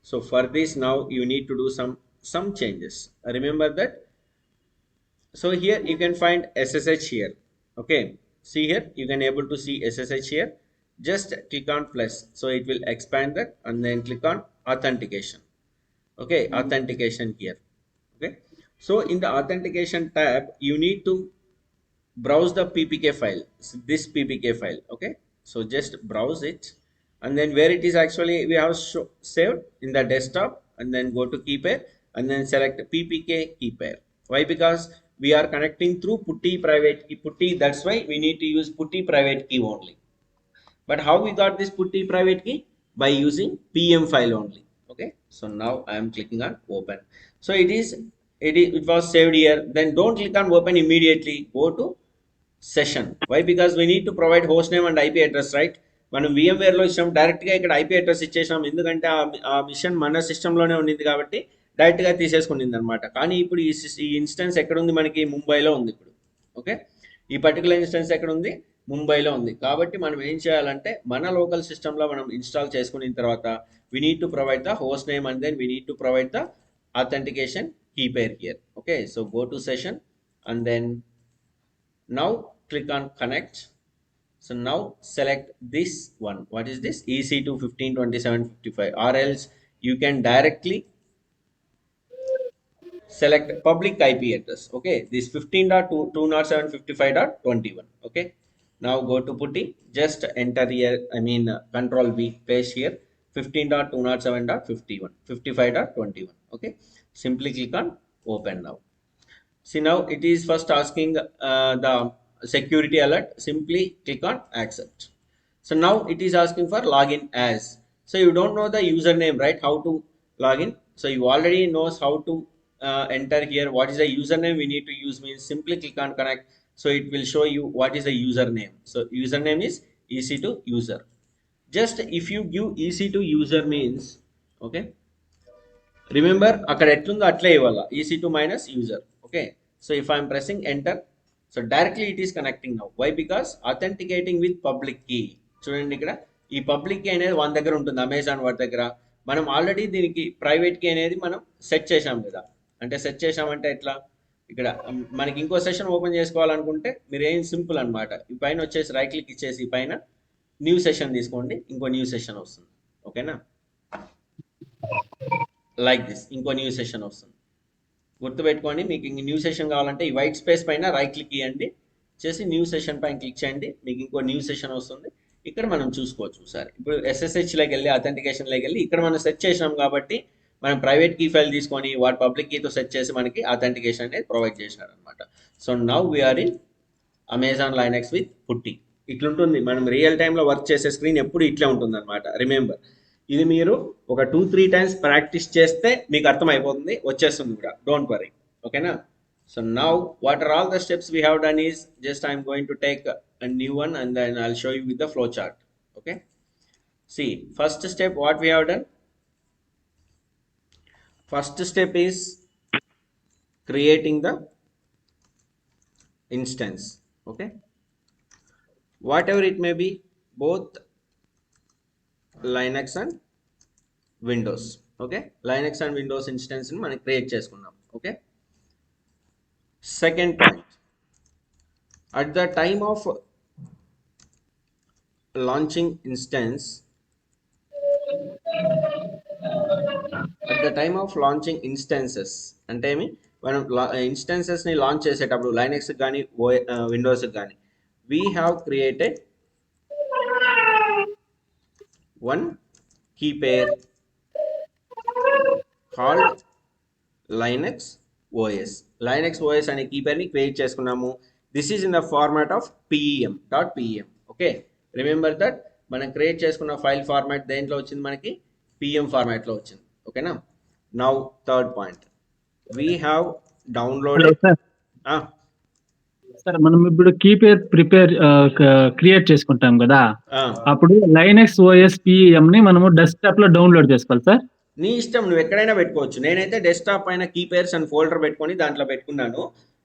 So for this now you need to do some changes. Remember that. So here you can find SSH here. Okay. See here you can able to see SSH here. Just click on plus. So it will expand that and then click on authentication. Okay, authentication here. Okay, so in the authentication tab you need to browse the ppk file. So this ppk file. Okay, so just browse it and then where it is actually we have saved in the desktop and then go to key pair and then select ppk key pair. Why? Because we are connecting through putty private key putty, that's why we need to use putty private key only. But how we got this putty private key? By using pm file only. Okay, so now I am clicking on open. So it was saved here. Then don't click on open immediately, go to session. Why? Because we need to provide host name and IP address, right? మనం VMware లో ఇచ్చాం, direct గా ఇక్కడ IP address ఇచ్చేసాం, ఎందుకంటే ఆ machine మన system లోనే ఉండింది కాబట్టి డైరెక్ట్ గా తీసేసుకునింది అనమాట. కానీ ఇప్పుడు ఈ ఇన్స్టెన్స్ ఎక్కడ ఉంది? మనకి ముంబైలో ఉంది ఇప్పుడు. ఓకే, ఈ పర్టికులర్ ఇన్స్టెన్స్ ఎక్కడ ఉంది? ముంబైలో ఉంది. కాబట్టి మనం ఏం చేయాలంటే మన లోకల్ సిస్టంలో మనం ఇన్స్టాల్ చేసుకున్న తర్వాత we need to provide the host name and then we need to provide the authentication key pair here. Okay, so go to session and then now click on connect. So now select this one. What is this? EC2 152755, or else you can directly select public IP address. Okay, this 15.207.55.21. Okay, now go to putty, just enter here, control V, paste here 15.207.51 55.21. Okay, simply click on open now. See, now it is first asking the security alert. Simply click on accept. So now it is asking for login as. So you don't know the username, right? How to log in? So you already knows how to enter here. What is the username we need to use? Means simply click on connect. So it will show you what is the username. So username is EC2 user. Just if you give EC2 user means, okay, remember అక్కడ ఎట్లుందో అట్లే ఇవ్వాల, EC2 minus user. Okay, so if I am pressing enter, so directly it is connecting now. Why? Because authenticating with public key. చూడండి ఇక్కడ ఈ public key అనేది మన దగ్గర ఉంటుంది, అమెజాన్ వాటి దగ్గర. మనం ఆల్రెడీ దీనికి ప్రైవేట్ కీ అనేది మనం సెట్ చేసాం కదా. అంటే సెట్ చేసామంటే ఎట్లా, ఇక్కడ మనకి ఇంకో సెషన్ ఓపెన్ చేసుకోవాలనుకుంటే మీరు ఏం సింపుల్ అనమాట, ఈ పైన వచ్చేసి రైట్ క్లిక్ ఇచ్చేసి ఈ పైన న్యూ సెషన్ తీసుకోండి, ఇంకో న్యూ సెషన్ వస్తుంది. ఓకేనా, లైక్ దిస్ ఇంకో న్యూ సెషన్ వస్తుంది. గుర్తుపెట్టుకోండి, మీకు ఇంక న్యూ సెషన్ కావాలంటే ఈ వైట్ స్పేస్ పైన రైట్ క్లిక్ ఇవ్వండి, చేసి న్యూ సెషన్ పైన క్లిక్ చేయండి, మీకు ఇంకో న్యూ సెషన్ వస్తుంది. ఇక్కడ మనం చూసుకోవచ్చు సార్. ఇప్పుడు SSHలోకి వెళ్ళి అథెంటికేషన్లోకి వెళ్ళి ఇక్కడ మనం సెట్ చేసినాం కాబట్టి మనం ప్రైవేట్ కీ ఫైల్ తీసుకొని వాటి పబ్లిక్ కీతో సెట్ చేసి మనకి అథెంటికేషన్ అనేది ప్రొవైడ్ చేసినారు అనమాట. So now we're in Amazon Linux with PuTTY. ఇట్లుంటుంది మనం రియల్ టైంలో వర్క్ చేసే స్క్రీన్ ఎప్పుడు ఇట్లా ఉంటుంది అనమాట. రిమెంబర్, ఇది మీరు ఒక 2-3 టైమ్స్ ప్రాక్టీస్ చేస్తే మీకు అర్థమైపోతుంది, వచ్చేస్తుంది కూడా, డోంట్ వరీ. ఓకేనా. So now what are all the steps we have done is just I'm going to take a new one and then I'll show you with the flow chart. Okay, see, first step what we have done, first step is creating the instance. Okay, whatever it may be, both Linux and Windows. Okay, Linux and Windows instance ni మనం create చేసుకున్నాం. Okay, second point, at the time of launching instance, at the time of launching instances అంటే ఏమి, మనం instances ని launch చేసేటప్పుడు Linux కానీ Windows కానీ we have created one key pair called Linux OS. Linux OS అనే key పేర్ ని create చేసుకున్నాము. This is in the format of pem.pem. Okay, remember that మనం క్రియేట్ చేసుకున్న ఫైల్ ఫార్మాట్ దేంట్లో వచ్చింది, మనకి pem ఫార్మాట్ లో వచ్చింది. ఓకేనా. Now third point, we have downloaded. Sir మనం ఇప్పుడు కీ పేర్ క్రియేట్ చేసుకుంటాం కదా, అప్పుడు లైనక్స్ ఓఎస్ పిఎం ని మనము డెస్క్టాప్ లో డౌన్లోడ్ చేసుకోవాలి సార్. నీ ఇష్టం, నువ్వు ఎక్కడైనా పెట్టుకోవచ్చు. నేనైతే డెస్క్టాప్ పైన కీ పేర్స్ అండ్ ఫోల్డర్ పెట్టుకొని దాంట్లో పెట్టుకున్నాను.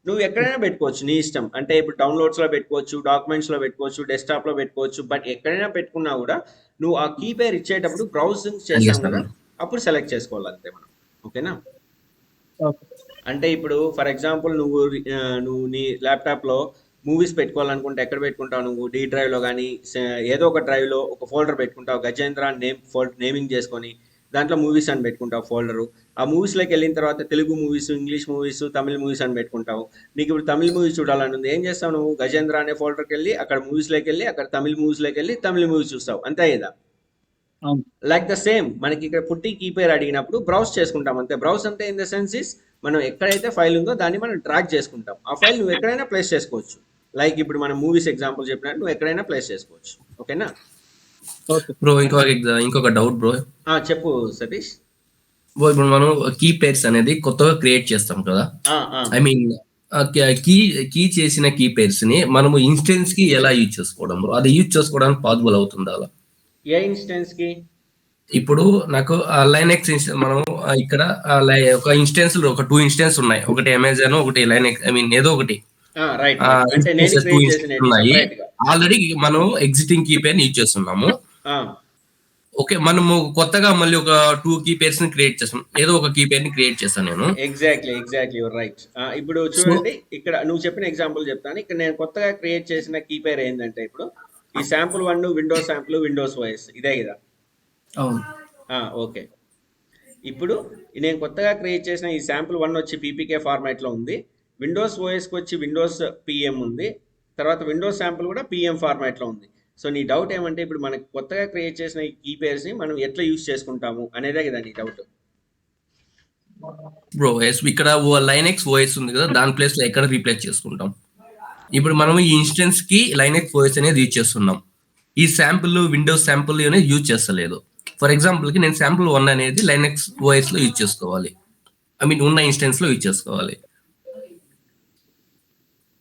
నువ్వు ఎక్కడైనా పెట్టుకోవచ్చు నీ ఇష్టం. అంటే ఇప్పుడు డౌన్లోడ్స్లో పెట్టుకోవచ్చు, డాక్యుమెంట్స్లో పెట్టుకోవచ్చు, డెస్క్టాప్లో పెట్టుకోవచ్చు. బట్ ఎక్కడైనా పెట్టుకున్నా కూడా నువ్వు ఆ కీ పేర్ ఇచ్చేటప్పుడు బ్రౌజింగ్ చేస్తాం కదా, అప్పుడు సెలెక్ట్ చేసుకోవాలి అంతే మనం. ఓకేనా? ఓకే. అంటే ఇప్పుడు ఫర్ ఎగ్జాంపుల్ నువ్వు నీ ల్యాప్టాప్లో మూవీస్ పెట్టుకోవాలనుకుంటే ఎక్కడ పెట్టుకుంటావు నువ్వు? డి డ్రైవ్లో కానీ ఏదో ఒక డ్రైవ్లో ఒక ఫోల్డర్ పెట్టుకుంటావు, గజేంద్ర అని నేమింగ్ చేసుకొని దాంట్లో మూవీస్ అని పెట్టుకుంటావు ఫోల్డరు. ఆ మూవీస్లోకి వెళ్ళిన తర్వాత తెలుగు మూవీస్, ఇంగ్లీష్ మూవీస్, తమిళ మూవీస్ అని పెట్టుకుంటావు. నీకు ఇప్పుడు తమిళ మూవీస్ చూడాలని ఉంది, ఏం చేస్తావు నువ్వు? గజేంద్ర అనే ఫోల్డర్కి వెళ్ళి అక్కడ మూవీస్లోకి వెళ్ళి అక్కడ తమిళ మూవీస్లోకి వెళ్ళి తమిళ మూవీస్ చూస్తావు, అంతే కదా? అవును. లైక్ ద సేమ్ మనకి ఇక్కడ పుట్టి కీ పేరు అడిగినప్పుడు బ్రౌజ్ చేసుకుంటాం అంతే. బ్రౌజ్ అంటే ఇన్ ద సెన్స్ ఇస్ మనం ఎక్కడైతే ఫైల్ ఉందో దాన్ని మనం డ్రాగ్ చేసుకుంటాం. ఆ ఫైల్ నువ్వు ఎక్కడైనా ప్లేస్ చేసుకోవచ్చు. లైక్ ఇప్పుడు మనం మూవీస్ ఎగ్జాంపుల్ చెప్పినట్టు నువ్వు ఎక్కడైనా ప్లేస్ చేసుకోవచ్చు. ఓకేనా? ఓకే. బ్రో ఇంకొక డౌట్ బ్రో. చెప్పు సతీష్. బ్రో ఇప్పుడు మనం కీ పేర్స్ అనేది కొత్తగా క్రియేట్ చేస్తాం కదా, ఐ మీన్ కీ కీ చేసిన కీ పేర్స్ ని మనము ఇన్స్టెన్స్ కి ఎలా యూజ్ చేసుకోవడం బ్రో? అది యూజ్ చేసుకోవడానికి పాసిబుల్ అవుతుందా అలా? ఏ ఇన్స్టెన్స్ కి? ఇప్పుడు నాకు లైనెక్స్ మనం ఇక్కడ ఒక ఇన్స్టెన్స్ ఒక 2 ఇన్స్టెన్స్ ఉన్నాయి, ఒకటి అమెజాన్ ఒకటి లైనెక్స్, ఐ మీన్ ఏదో ఒకటి రైట్. అంటే నేను instances, 2 క్రియేట్ instances చేసిన ఉన్నాయి. సెపరేట్ గా. ఆల్రెడీ మనం ఎగ్జిస్టింగ్ కీ పేర్ యూజ్ చేస్తున్నాము. ఆ, ఓకే, మనము కొత్తగా మళ్ళీ ఒక 2 కీ పేర్స్ ని క్రియేట్ చేస్తాం, ఏదో ఒక కీ పేర్ ని క్రియేట్ చేస్తాను నేను. Exactly your right. ఇప్పుడు చూడండి, ఇక్కడ నువ్వు చెప్పిన ఎగ్జాంపుల్ చెప్తాను. ఇక్కడ నేను కొత్తగా క్రియేట్ చేసిన కీ పేర్ ఏంటంటే ఇప్పుడు ఈ sample 1 Windows sample Windows OS ఇదే కదా? అవును. ఓకే. ఇప్పుడు నేను కొత్తగా క్రియేట్ చేసిన ఈ శాంపుల్ 1 వచ్చి పీపీకే ఫార్మాట్లో ఉంది. విండోస్ ఓఎస్కి వచ్చి విండోస్ పిఎం ఉంది. తర్వాత విండోస్ శాంపుల్ కూడా పిఎం ఫార్మాట్లో ఉంది. సో నీ డౌట్ ఏమంటే ఇప్పుడు మనకి కొత్తగా క్రియేట్ చేసిన ఈ కీ పేర్స్ని మనం ఎట్లా యూజ్ చేసుకుంటాము అనేదే కదా నీ డౌట్. బ్రో ఇక్కడ లైనెక్స్ ఓఎస్ ఉంది కదా, దాని ప్లేస్ లో ఎక్కడ రీప్లేస్ చేసుకుంటాం? ఇప్పుడు మనం ఈ ఇన్స్టెన్స్ కి లైనెక్స్ ఓఎస్ అనేది యూజ్ చేస్తున్నాం, ఈ శాంపుల్ విండోస్ శాంపుల్ అనేది యూజ్ చేస్తలేదు. ఫర్ ఎగ్జాంపుల్ కి నేను శాంపుల్ 1 అనేది లైనెక్స్ ఓఎస్ లో యూజ్ చేసుకోవాలి, ఐ మీన్ ఉన్న ఇన్స్టెన్స్ లో యూజ్ చేసుకోవాలి.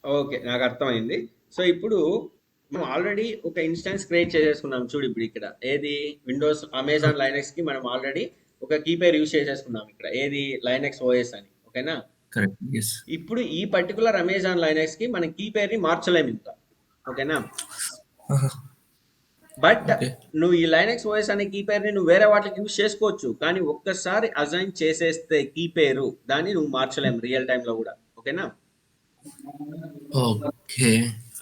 ఓకే, నాకు అర్థమైంది. సో ఇప్పుడు మనం ఆల్రెడీ ఒక ఇన్స్టెన్స్ క్రియేట్ చేసేసుకున్నాం చూడు. ఇప్పుడు ఇక్కడ ఏది? విండోస్ అమెజాన్ లైనెక్స్ కి మనం ఆల్రెడీ ఒక కీ పేర్ యూజ్ చేసేసుకున్నాం ఇక్కడ, ఏది? లైనెక్స్ ఓఎస్ అని. ఓకేనా? కరెక్ట్. yes. ఇప్పుడు ఈ పర్టికులర్ అమెజాన్ లైనెక్స్ కి మనం కీ పేర్ ని మార్చలేము ఇంకా. ఓకేనా? But Okay. నువ్వు ఈ లైనెక్స్ ఓఎస్ అనే కీ పేరుని నువ్వు వేరే వాటికి యూజ్ చేసుకోవచ్చు, కానీ ఒక్కసారి అజైన్ చేసేస్తే కీ పేరు దాన్ని నువ్వు మార్చలేము రియల్ టైంలో కూడా. ఓకేనా? ఓకే.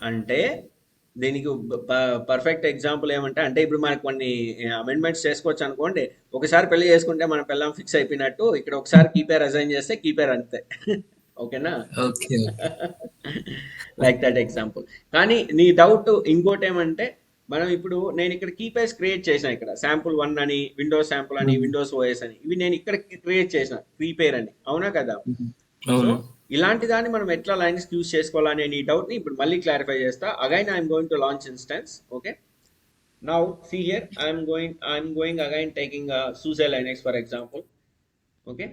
అంటే దీనికి పర్ఫెక్ట్ ఎగ్జాంపుల్ ఏమంటే, అంటే ఇప్పుడు మనకు కొన్ని అమెండ్మెంట్స్ చేసుకోవచ్చు అనుకోండి. ఒకసారి పెళ్లి చేసుకుంటే మన పిల్లం ఫిక్స్ అయిపోయినట్టు ఇక్కడ ఒకసారి కీ పేర్ అజైన్ చేస్తే కీ పేర్ అంతే. ఓకేనా? ఓకే. Like that example. కానీ నీ డౌట్ ఇంకోటి ఏమంటే, మనం ఇప్పుడు నేను ఇక్కడ కీ పేర్స్ క్రియేట్ చేసిన, ఇక్కడ శాంపుల్ 1 అని, విండోస్ శాంపుల్ అని, విండోస్ ఓఎస్ అని, ఇవి నేను ఇక్కడ క్రియేట్ చేసిన కీ పేర్ అని. అవునా కదా? సో ఇలాంటి దాన్ని మనం ఎట్లా లైన్స్ యూజ్ చేసుకోవాలనే నీ డౌట్ ని ఇప్పుడు మళ్ళీ క్లారిఫై చేస్తా. Again I'm going to launch instance. Okay, now see here I'm going again taking SUSE Linux for example. Okay,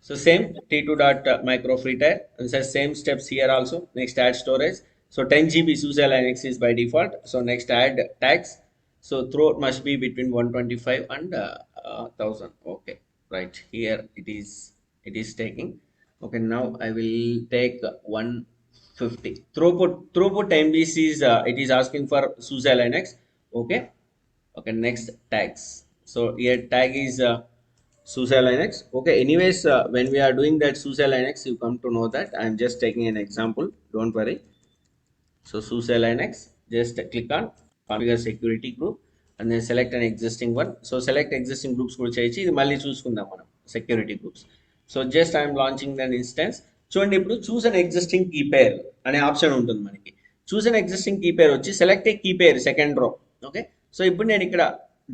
so same t2.microfreetire and says same steps here also. Next, add storage. So 10 GB SUSE Linux is by default. So next, add tags. So throat must be between 125 and 1000. Okay, right here it is taking. Okay, now I will take 150 throughput MBs is it is asking for SUSE Linux. Okay, next, tags. So here tag is SUSE Linux. Okay, anyways, when we are doing that SUSE Linux, you come to know that I am just taking an example, don't worry. So SUSE Linux, just click on configure security group and then select an existing one. So select existing groups కూడా చేసి ఇది మళ్ళీ చూసుకుందాం మనం security groups. So just I'm launching then instance. చూడండి, ఇప్పుడు చూస్ అన్ existing key పేర్ అనే option ఉంటుంది మనకి. చూస్ అన్ ఎగ్జిస్టింగ్ కీ పేర్ వచ్చి select a key pair second row. Okay, so ఇప్పుడు నేను ఇక్కడ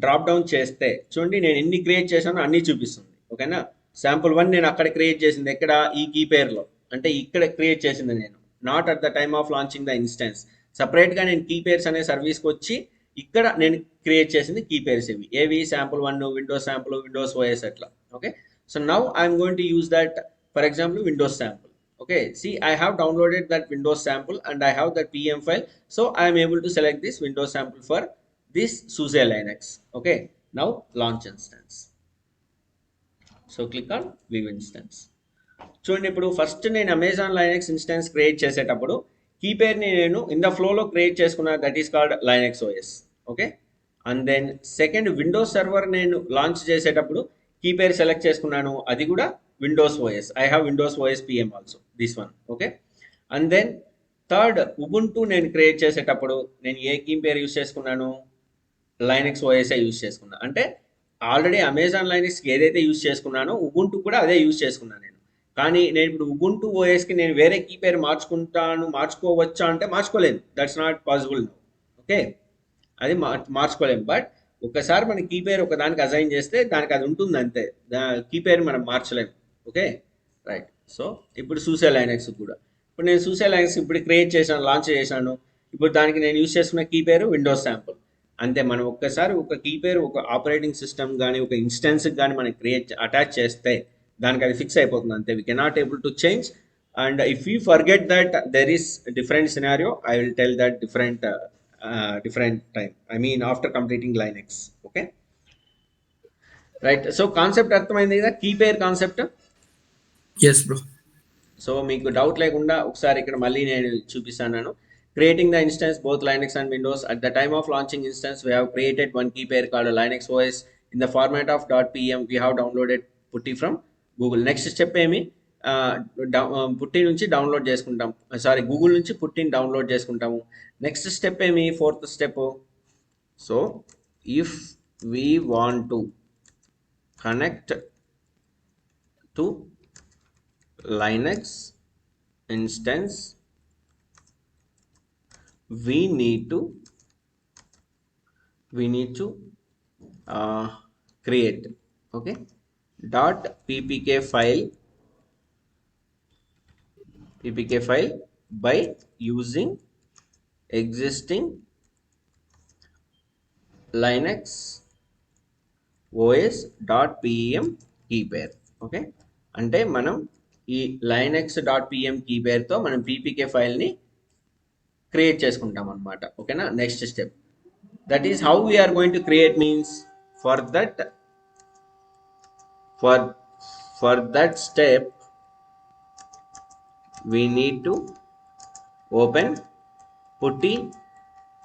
డ్రాప్ డౌన్ చేస్తే చూడండి, నేను ఎన్ని క్రియేట్ చేశానో అన్ని చూపిస్తుంది. ఓకేనా? శాంపుల్ 1 నేను అక్కడ క్రియేట్ చేసింది ఎక్కడ? ఈ కీ పేర్లో, అంటే ఇక్కడ క్రియేట్ చేసింది నేను, not at the time of launching the instance. సపరేట్గా నేను కీ పేర్స్ అనే సర్వీస్కి వచ్చి ఇక్కడ నేను క్రియేట్ చేసింది కీ పేర్స్ ఇవి ఏవి? Sample 1, Windows sample, Windows OS అట్లా. Okay, so now I'm going to use that, for example, Windows sample. Okay, see, I have downloaded that Windows sample and I have that PM file. So I am able to select this Windows sample for this SUSE Linux. Okay, now launch instance. So click on view instance. చూడండి, ఇప్పుడు first నేను Amazon Linux instance create చేసేటప్పుడు key పేర్ని నేను in the ఫ్లోలో create చేసుకున్నా, that is called Linux OS. Okay. And then second Windows server నేను launch చేసేటప్పుడు కీ పేరు సెలెక్ట్ చేసుకున్నాను, అది కూడా Windows OS. I have Windows OS pem also, this one. Okay. And then third Ubuntu నేను క్రియేట్ చేసేటప్పుడు నేను ఏ కీ పేరు యూస్ చేసుకున్నాను, లైనెక్స్ ఓఎస్ఏ యూస్ చేసుకున్నా. అంటే ఆల్రెడీ అమెజాన్ లైనెక్స్కి ఏదైతే యూస్ చేసుకున్నానో ఉబుంటూ కూడా అదే యూస్ చేసుకున్నాను నేను. కానీ నేను ఇప్పుడు ఉబుంటూ ఓఎస్కి నేను వేరే కీ పేరు మార్చుకోవచ్చా అంటే మార్చుకోలేను. That's not possible. ఓకే, అది మార్చుకోలేము. బట్ ఒక్కసారి మన కీ పేరు ఒక దానికి అసైన్ చేస్తే దానికి అది ఉంటుంది అంతే, కీ పేరు మనం మార్చలేము. Okay, right. సో ఇప్పుడు సూసే లైనెక్స్ కూడా, ఇప్పుడు నేను సూసే లైనెక్స్ ఇప్పుడు క్రియేట్ చేశాను, లాంచ్ చేశాను. ఇప్పుడు దానికి నేను యూస్ చేసుకున్న కీ పేరు విండోస్ శాంపుల్. అంతే. మనం ఒక్కసారి ఒక కీ పేరు ఒక ఆపరేటింగ్ సిస్టమ్ కానీ ఒక ఇన్స్టెన్స్కి కానీ మనం అటాచ్ చేస్తే దానికి అది ఫిక్స్ అయిపోతుంది అంతే. We cannot able to change. And if you forget that there is different scenario, I will tell that different time, I mean after completing Linux. Okay, right. So concept అర్థమైంది కదా, key pair concept. Yes bro. So మీకు doubt లేకుండా ఒకసారి ఇక్కడ మళ్ళీ నేను చూపిస్తాను. Creating the instance both Linux and Windows. At the time of launching instance we have created one key pair called Linux OS in the format of .pem. We have downloaded PuTTY from Google. Next step ఏమి, PuTTY నుంచి download చేసుకుంటాం, sorry Google నుంచి పుట్టిని download చేసుకుంటాము. Next step ఏమి, fourth step. So if we want to connect to Linux instance, we need to create, okay, .ppk file by using existing Linux OS .pem key pair. Okay, అంటే మనం ఈ linux.pm key పేరుతో మనం PPK ఫైల్ని create చేసుకుంటాం అనమాట. ఓకేనా. Next step, that is how we're going to create means for that step we need to open putty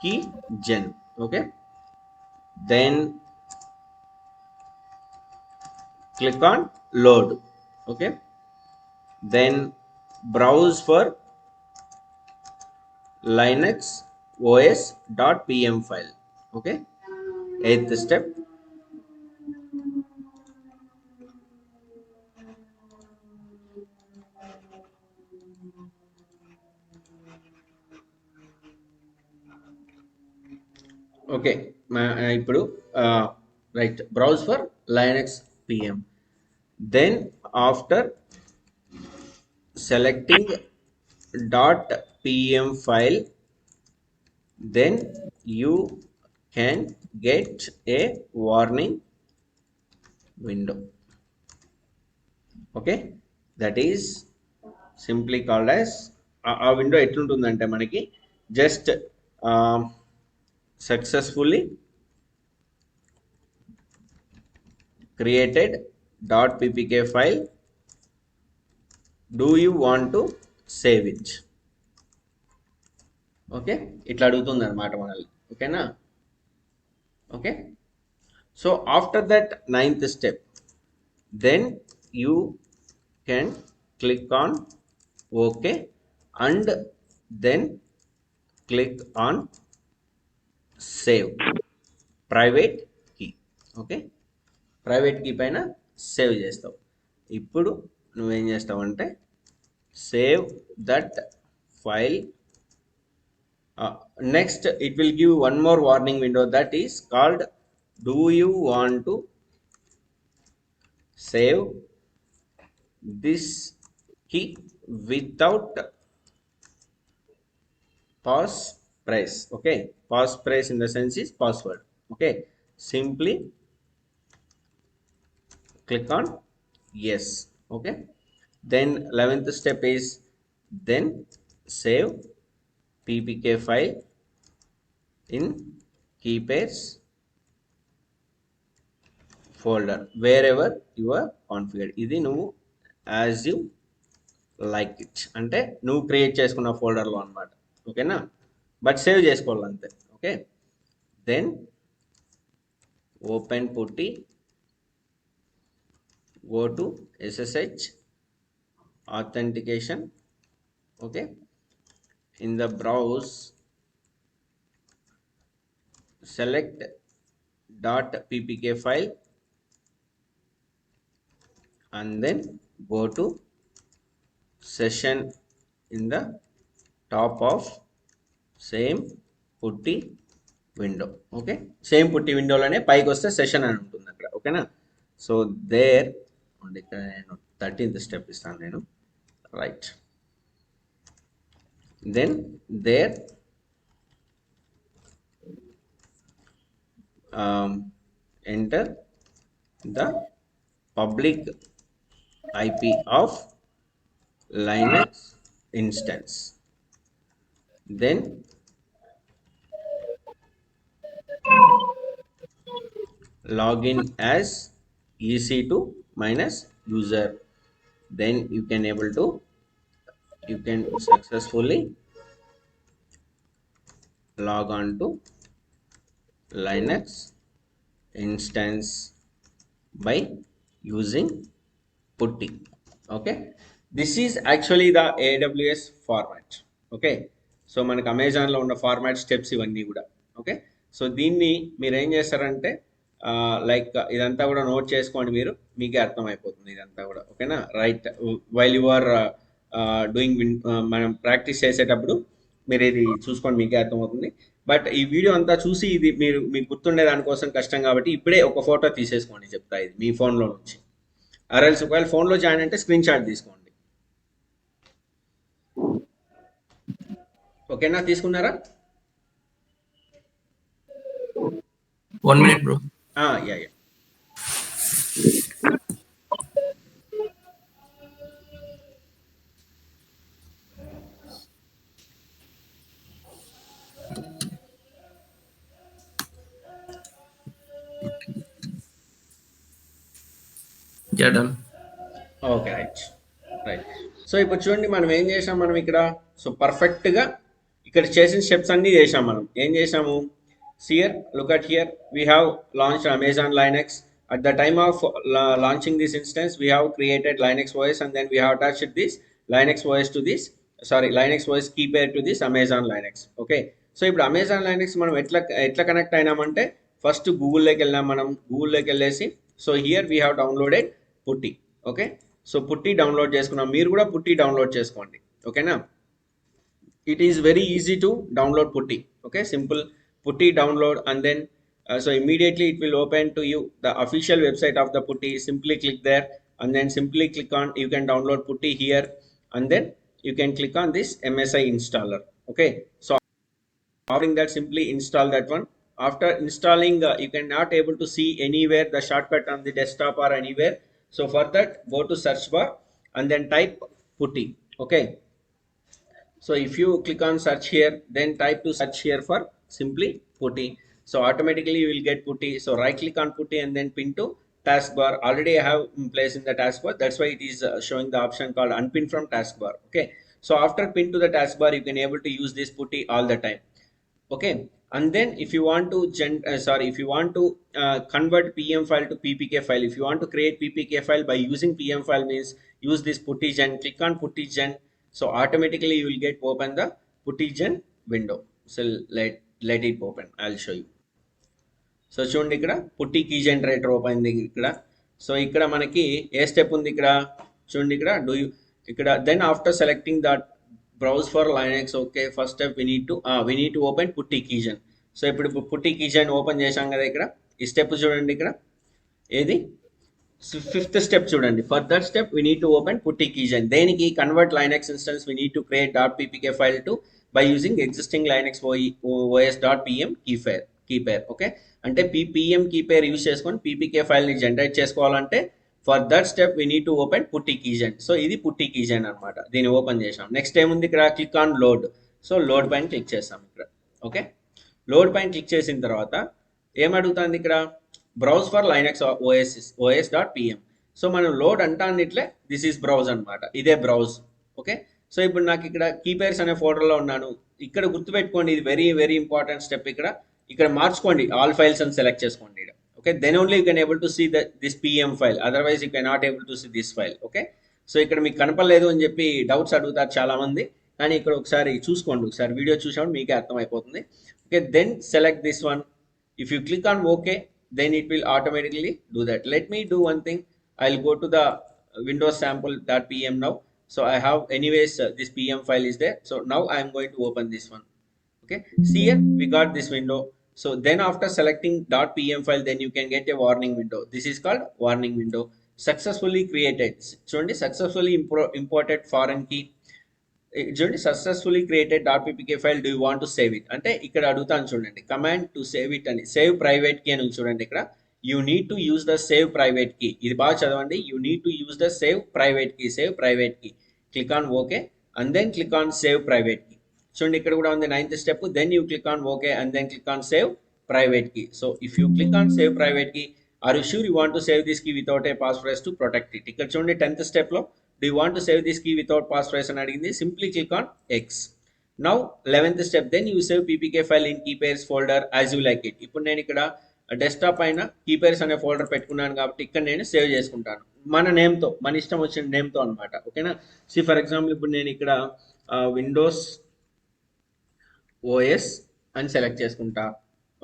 key gen. Okay, then click on load. Okay, then browse for linux os.pm file. Okay, eighth step, okay. ఇప్పుడు right, browse for Linux PM. Then after selecting .pm file, then you can get a warning window. Okay, that is simply called as ఆ window ఎట్లుంటుందంటే మనకి just successfully created .ppk file, do you want to save it. Okay, ఇట్లా అడుగుతుంది అనమాట మనల్ని. ఓకేనా. Okay, so after that ninth step, then you can click on okay and then click on save private key. Okay, private key పైన save చేస్తావు. ఇప్పుడు నువ్వేం చేస్తావంటే save that file. Next it will give one more warning window, that is called do you want to save this key without passphrase. Okay, passphrase in the sense is password. Okay, simply click on yes. Okay, then 11th step is then save ppk file in key pairs folder wherever you are configured. ఇది నువ్వు as you like it అంటే నువ్వు create చేసుకున్న ఫోల్డర్లో అనమాట. ఓకేనా, but save చేసుకోవాలి అంతే. Okay, then open పుట్టి, go to SSH authentication. Okay, in the browse select .ppk file and then go to session in the top of same putty window. Okay, same putty window లోనే పైకి వస్తే session అని ఉంటుంది అక్కడ. ఓకేనా, so there ఇక్కడ నేను 13th స్టెప్ ఇస్తాను నేను. Right, then there enter the public IP of Linux instance, then login as EC2 minus user, then you can successfully log on to Linux instance by using putty. Okay, this is actually the AWS format. Okay, so మనకు అమెజాన్లో ఉన్న format steps ఇవన్నీ కూడా. Okay, so దీన్ని మీరు ఏం చేస్తారంటే like ఇదంతా కూడా నోట్ చేసుకోండి, మీకే అర్థమైపోతుంది ఇదంతా కూడా. ఓకేనా, right, while you are doing మనం ప్రాక్టీస్ చేసేటప్పుడు మీరు ఇది చూసుకోండి, మీకే అర్థమవుతుంది. బట్ ఈ వీడియో అంతా చూసి ఇది మీకు గుర్తుండే దానికోసం కష్టం కాబట్టి ఇప్పుడే ఒక ఫోటో తీసేసుకోండి చెప్తా, ఇది మీ ఫోన్లో నుంచి. ఆర్ఎల్స్ ఒకవేళ ఫోన్లో జాయిన్ అంటే స్క్రీన్ షాట్ తీసుకోండి. ఓకేనా, తీసుకున్నారా? 1 minute bro. Yeah. Yeah, done. Okay, right. So ఇప్పుడు చూడండి మనం ఏం చేసాం, మనం ఇక్కడ సో పర్ఫెక్ట్గా ఇక్కడ చేసిన స్టెప్స్ అన్నీ చేసాం. మనం ఏం చేసాము, here look at here, we have launched Amazon Linux. At the time of launching this instance, we have created Linux OS and then we have attached this Linux OS to this, Linux OS key pair to this Amazon Linux. Okay, so ఇప్పుడు Amazon Linux మనం ఎట్లా connect అయినామంటే first గూగుల్లోకి వెళ్ళాం. మనం గూగుల్లోకి వెళ్ళేసి so here we have downloaded పుట్టి. Okay, so పుట్టి download చేసుకున్నాం, మీరు కూడా పుట్టి డౌన్లోడ్ చేసుకోండి. ఓకేనా, it is very easy to download putty. Okay, simple putty download and then so immediately it will open to you the official website of the putty. Simply click there and then simply click on, you can download putty here and then you can click on this MSI installer. Okay, so after that simply install that one. After installing you cannot able to see anywhere the shortcut on the desktop or anywhere, so for that go to search bar and then type putty. Okay, so if you click on search here, then type to search here for simply putty, so automatically you will get putty. So right click on putty and then pin to taskbar. Already I have placed in the taskbar, that's why it is showing the option called unpin from taskbar. Okay, so after pin to the taskbar you can able to use this putty all the time. Okay, and then if you want to convert pm file to ppk file, if you want to create ppk file by using pm file, means use this puttygen. Click on puttygen, so automatically you will get open the puttygen window. So let it open, I'll show you. So చూడండి ఇక్కడ పుట్టి key generator open అయింది ఇక్కడ. So ఇక్కడ మనకి ఏ step ఉంది ఇక్కడ చూడండి, ఇక్కడ ఇక్కడ then after selecting that browse for Linux. Okay, first step we need to open putty keygen. So ఇప్పుడు పుట్టి కీజన్ ఓపెన్ చేశాం కదా, ఇక్కడ ఈ స్టెప్ చూడండి, ఇక్కడ ఏది 5th స్టెప్ చూడండి. For that step we need to open putty keygen. దేనికి convert Linux instance we need to create .ppk file to by using existing linux os.pm key pair. Okay, అంటే pm key pair యూజ్ చేసుకొని ppk ఫైల్ని generate చేసుకోవాలంటే for that step we need to open putty keygen. So ఇది పుట్టి కీజన్ అనమాట, దీన్ని open చేసాం. Next ఏముంది ఇక్కడ, click on load. So load పైన క్లిక్ చేస్తాం ఇక్కడ. ఓకే, లోడ్ పైన క్లిక్ చేసిన తర్వాత ఏమడుగుతుంది ఇక్కడ, browse for Linux os.pm. So మనం లోడ్ అంటానిట్లే దిస్ ఈస్ బ్రౌజ్ అనమాట, ఇదే బ్రౌజ్. ఓకే. సో ఇప్పుడు నాకు ఇక్కడ కీపేర్స్ అనే ఫోల్డర్లో ఉన్నాను. ఇక్కడ గుర్తుపెట్టుకోండి, ఇది వెరీ వెరీ ఇంపార్టెంట్ స్టెప్. ఇక్కడ మార్చుకోండి, ఆల్ ఫైల్స్ అని సెలెక్ట్ చేసుకోండి. Okay, then only you can able to see this pem file, otherwise you can not able to see this file. Okay, so ఇక్కడ మీకు కనపడలేదు అని చెప్పి డౌట్స్ అడుగుతారు చాలామంది, కానీ ఇక్కడ ఒకసారి చూసుకోండి, ఒకసారి వీడియో చూసాము మీకే అర్థమైపోతుంది. Okay, then select this one. If you click on OK, then it will automatically do that. Let me do one thing. I'll go to the Windows sample.pm now. So I have anyways this pm file is there. So now I am going to open this one. Okay, see here we got this window. So then after selecting .pm file, then you can get a warning window. This is called warning window. Successfully created. So successfully imported foreign key. చూడండి, successfully created .ppk file, do you want to save it అంటే ఇక్కడ అడుగుతాను చూడండి, command to save it అని, save private key అని చూడండి. ఇక్కడ you need to use the save private key, ఇది బాగా చదవండి, you need to use the save private key, save private key. Click on okay and then click on save private key. చూడండి ఇక్కడ కూడా ఉంది 9th step, then you click on okay and then click on save private key. So if you click on save private key, are you sure you want to save this key without a password to protect it. ఇక్కడ చూడండి 10th స్టెప్లో, do you want to save this key without passphrase అని అడిగింది, simply click on X. Now 11th step, then you save ppk file in keypairs folder as you like it. ఇప్పుడు నేను ఇక్కడ desktop పైన keypairs అనే folder పెట్టుకున్నాను కాబట్టి ఇక్కడ నేను సేవ్ చేసుకుంటాను మన నేమ్తో, మన ఇష్టం వచ్చిన నేమ్తో అనమాట. ఓకేనా, సి ఫర్ ఎగ్జాంపుల్ ఇప్పుడు నేను ఇక్కడ విండోస్ ఓఎస్ అని సెలెక్ట్ చేసుకుంటా.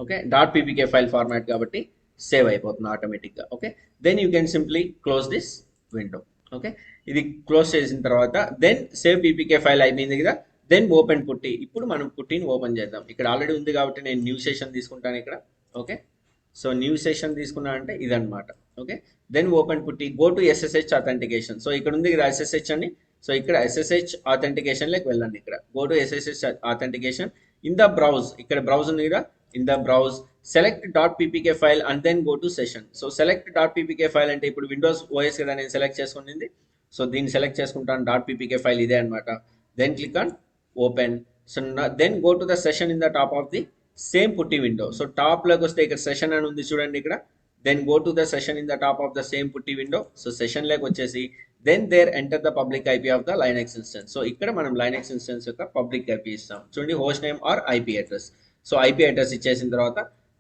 ఓకే, .ppk ఫైల్ ఫార్మాట్ కాబట్టి సేవ్ అయిపోతుంది ఆటోమేటిక్గా. Okay, then you can simply close this window. Okay, ఇది క్లోజ్ చేసిన తర్వాత దెన్ సేవ్ పీపీకే ఫైల్ అయిపోయింది కదా, దెన్ ఓపెన్ పుట్టి. ఇప్పుడు మనం పుట్టిని ఓపెన్ చేద్దాం. ఇక్కడ ఆల్రెడీ ఉంది కాబట్టి నేను న్యూ సెషన్ తీసుకుంటాను ఇక్కడ. ఓకే, సో న్యూ సెషన్ తీసుకున్నా అంటే ఇదనమాట. ఓకే, దెన్ ఓపెన్ పుట్టి, go to SSH authentication. So ఇక్కడ ఉంది కదా ఎస్ఎస్హెచ్ అని, సో ఇక్కడ ఎస్ఎస్హెచ్ అథెంటికేషన్లోకి వెళ్ళండి. ఇక్కడ go to SSH authentication in the browse, ఇక్కడ బ్రౌజ్ ఉంది కదా, in the browse select .ppk file and then go to session. So select .ppk file అంటే ఇప్పుడు విండోస్ ఓఎస్ కదా నేను సెలెక్ట్ చేసుకునింది, సో దీన్ని సెలెక్ట్ చేసుకుంటాను, .ppk ఫైల్ ఇదే అనమాట. Then click on open. So then go to the session in the top of the same PuTTY window. So టాప్లోకి వస్తే ఇక్కడ సెషన్ అని ఉంది చూడండి ఇక్కడ, then go to the session in the top of the same PuTTY window. So సెషన్లోకి వచ్చేసి then there enter the public IP of the Linux instance. So ఇక్కడ మనం లైనక్స్ ఇన్స్టెన్స్ యొక్క పబ్లిక్ ఐపీ ఇస్తాం చూడండి, host name or IP address. So IP address ఇచ్చేసిన తర్వాత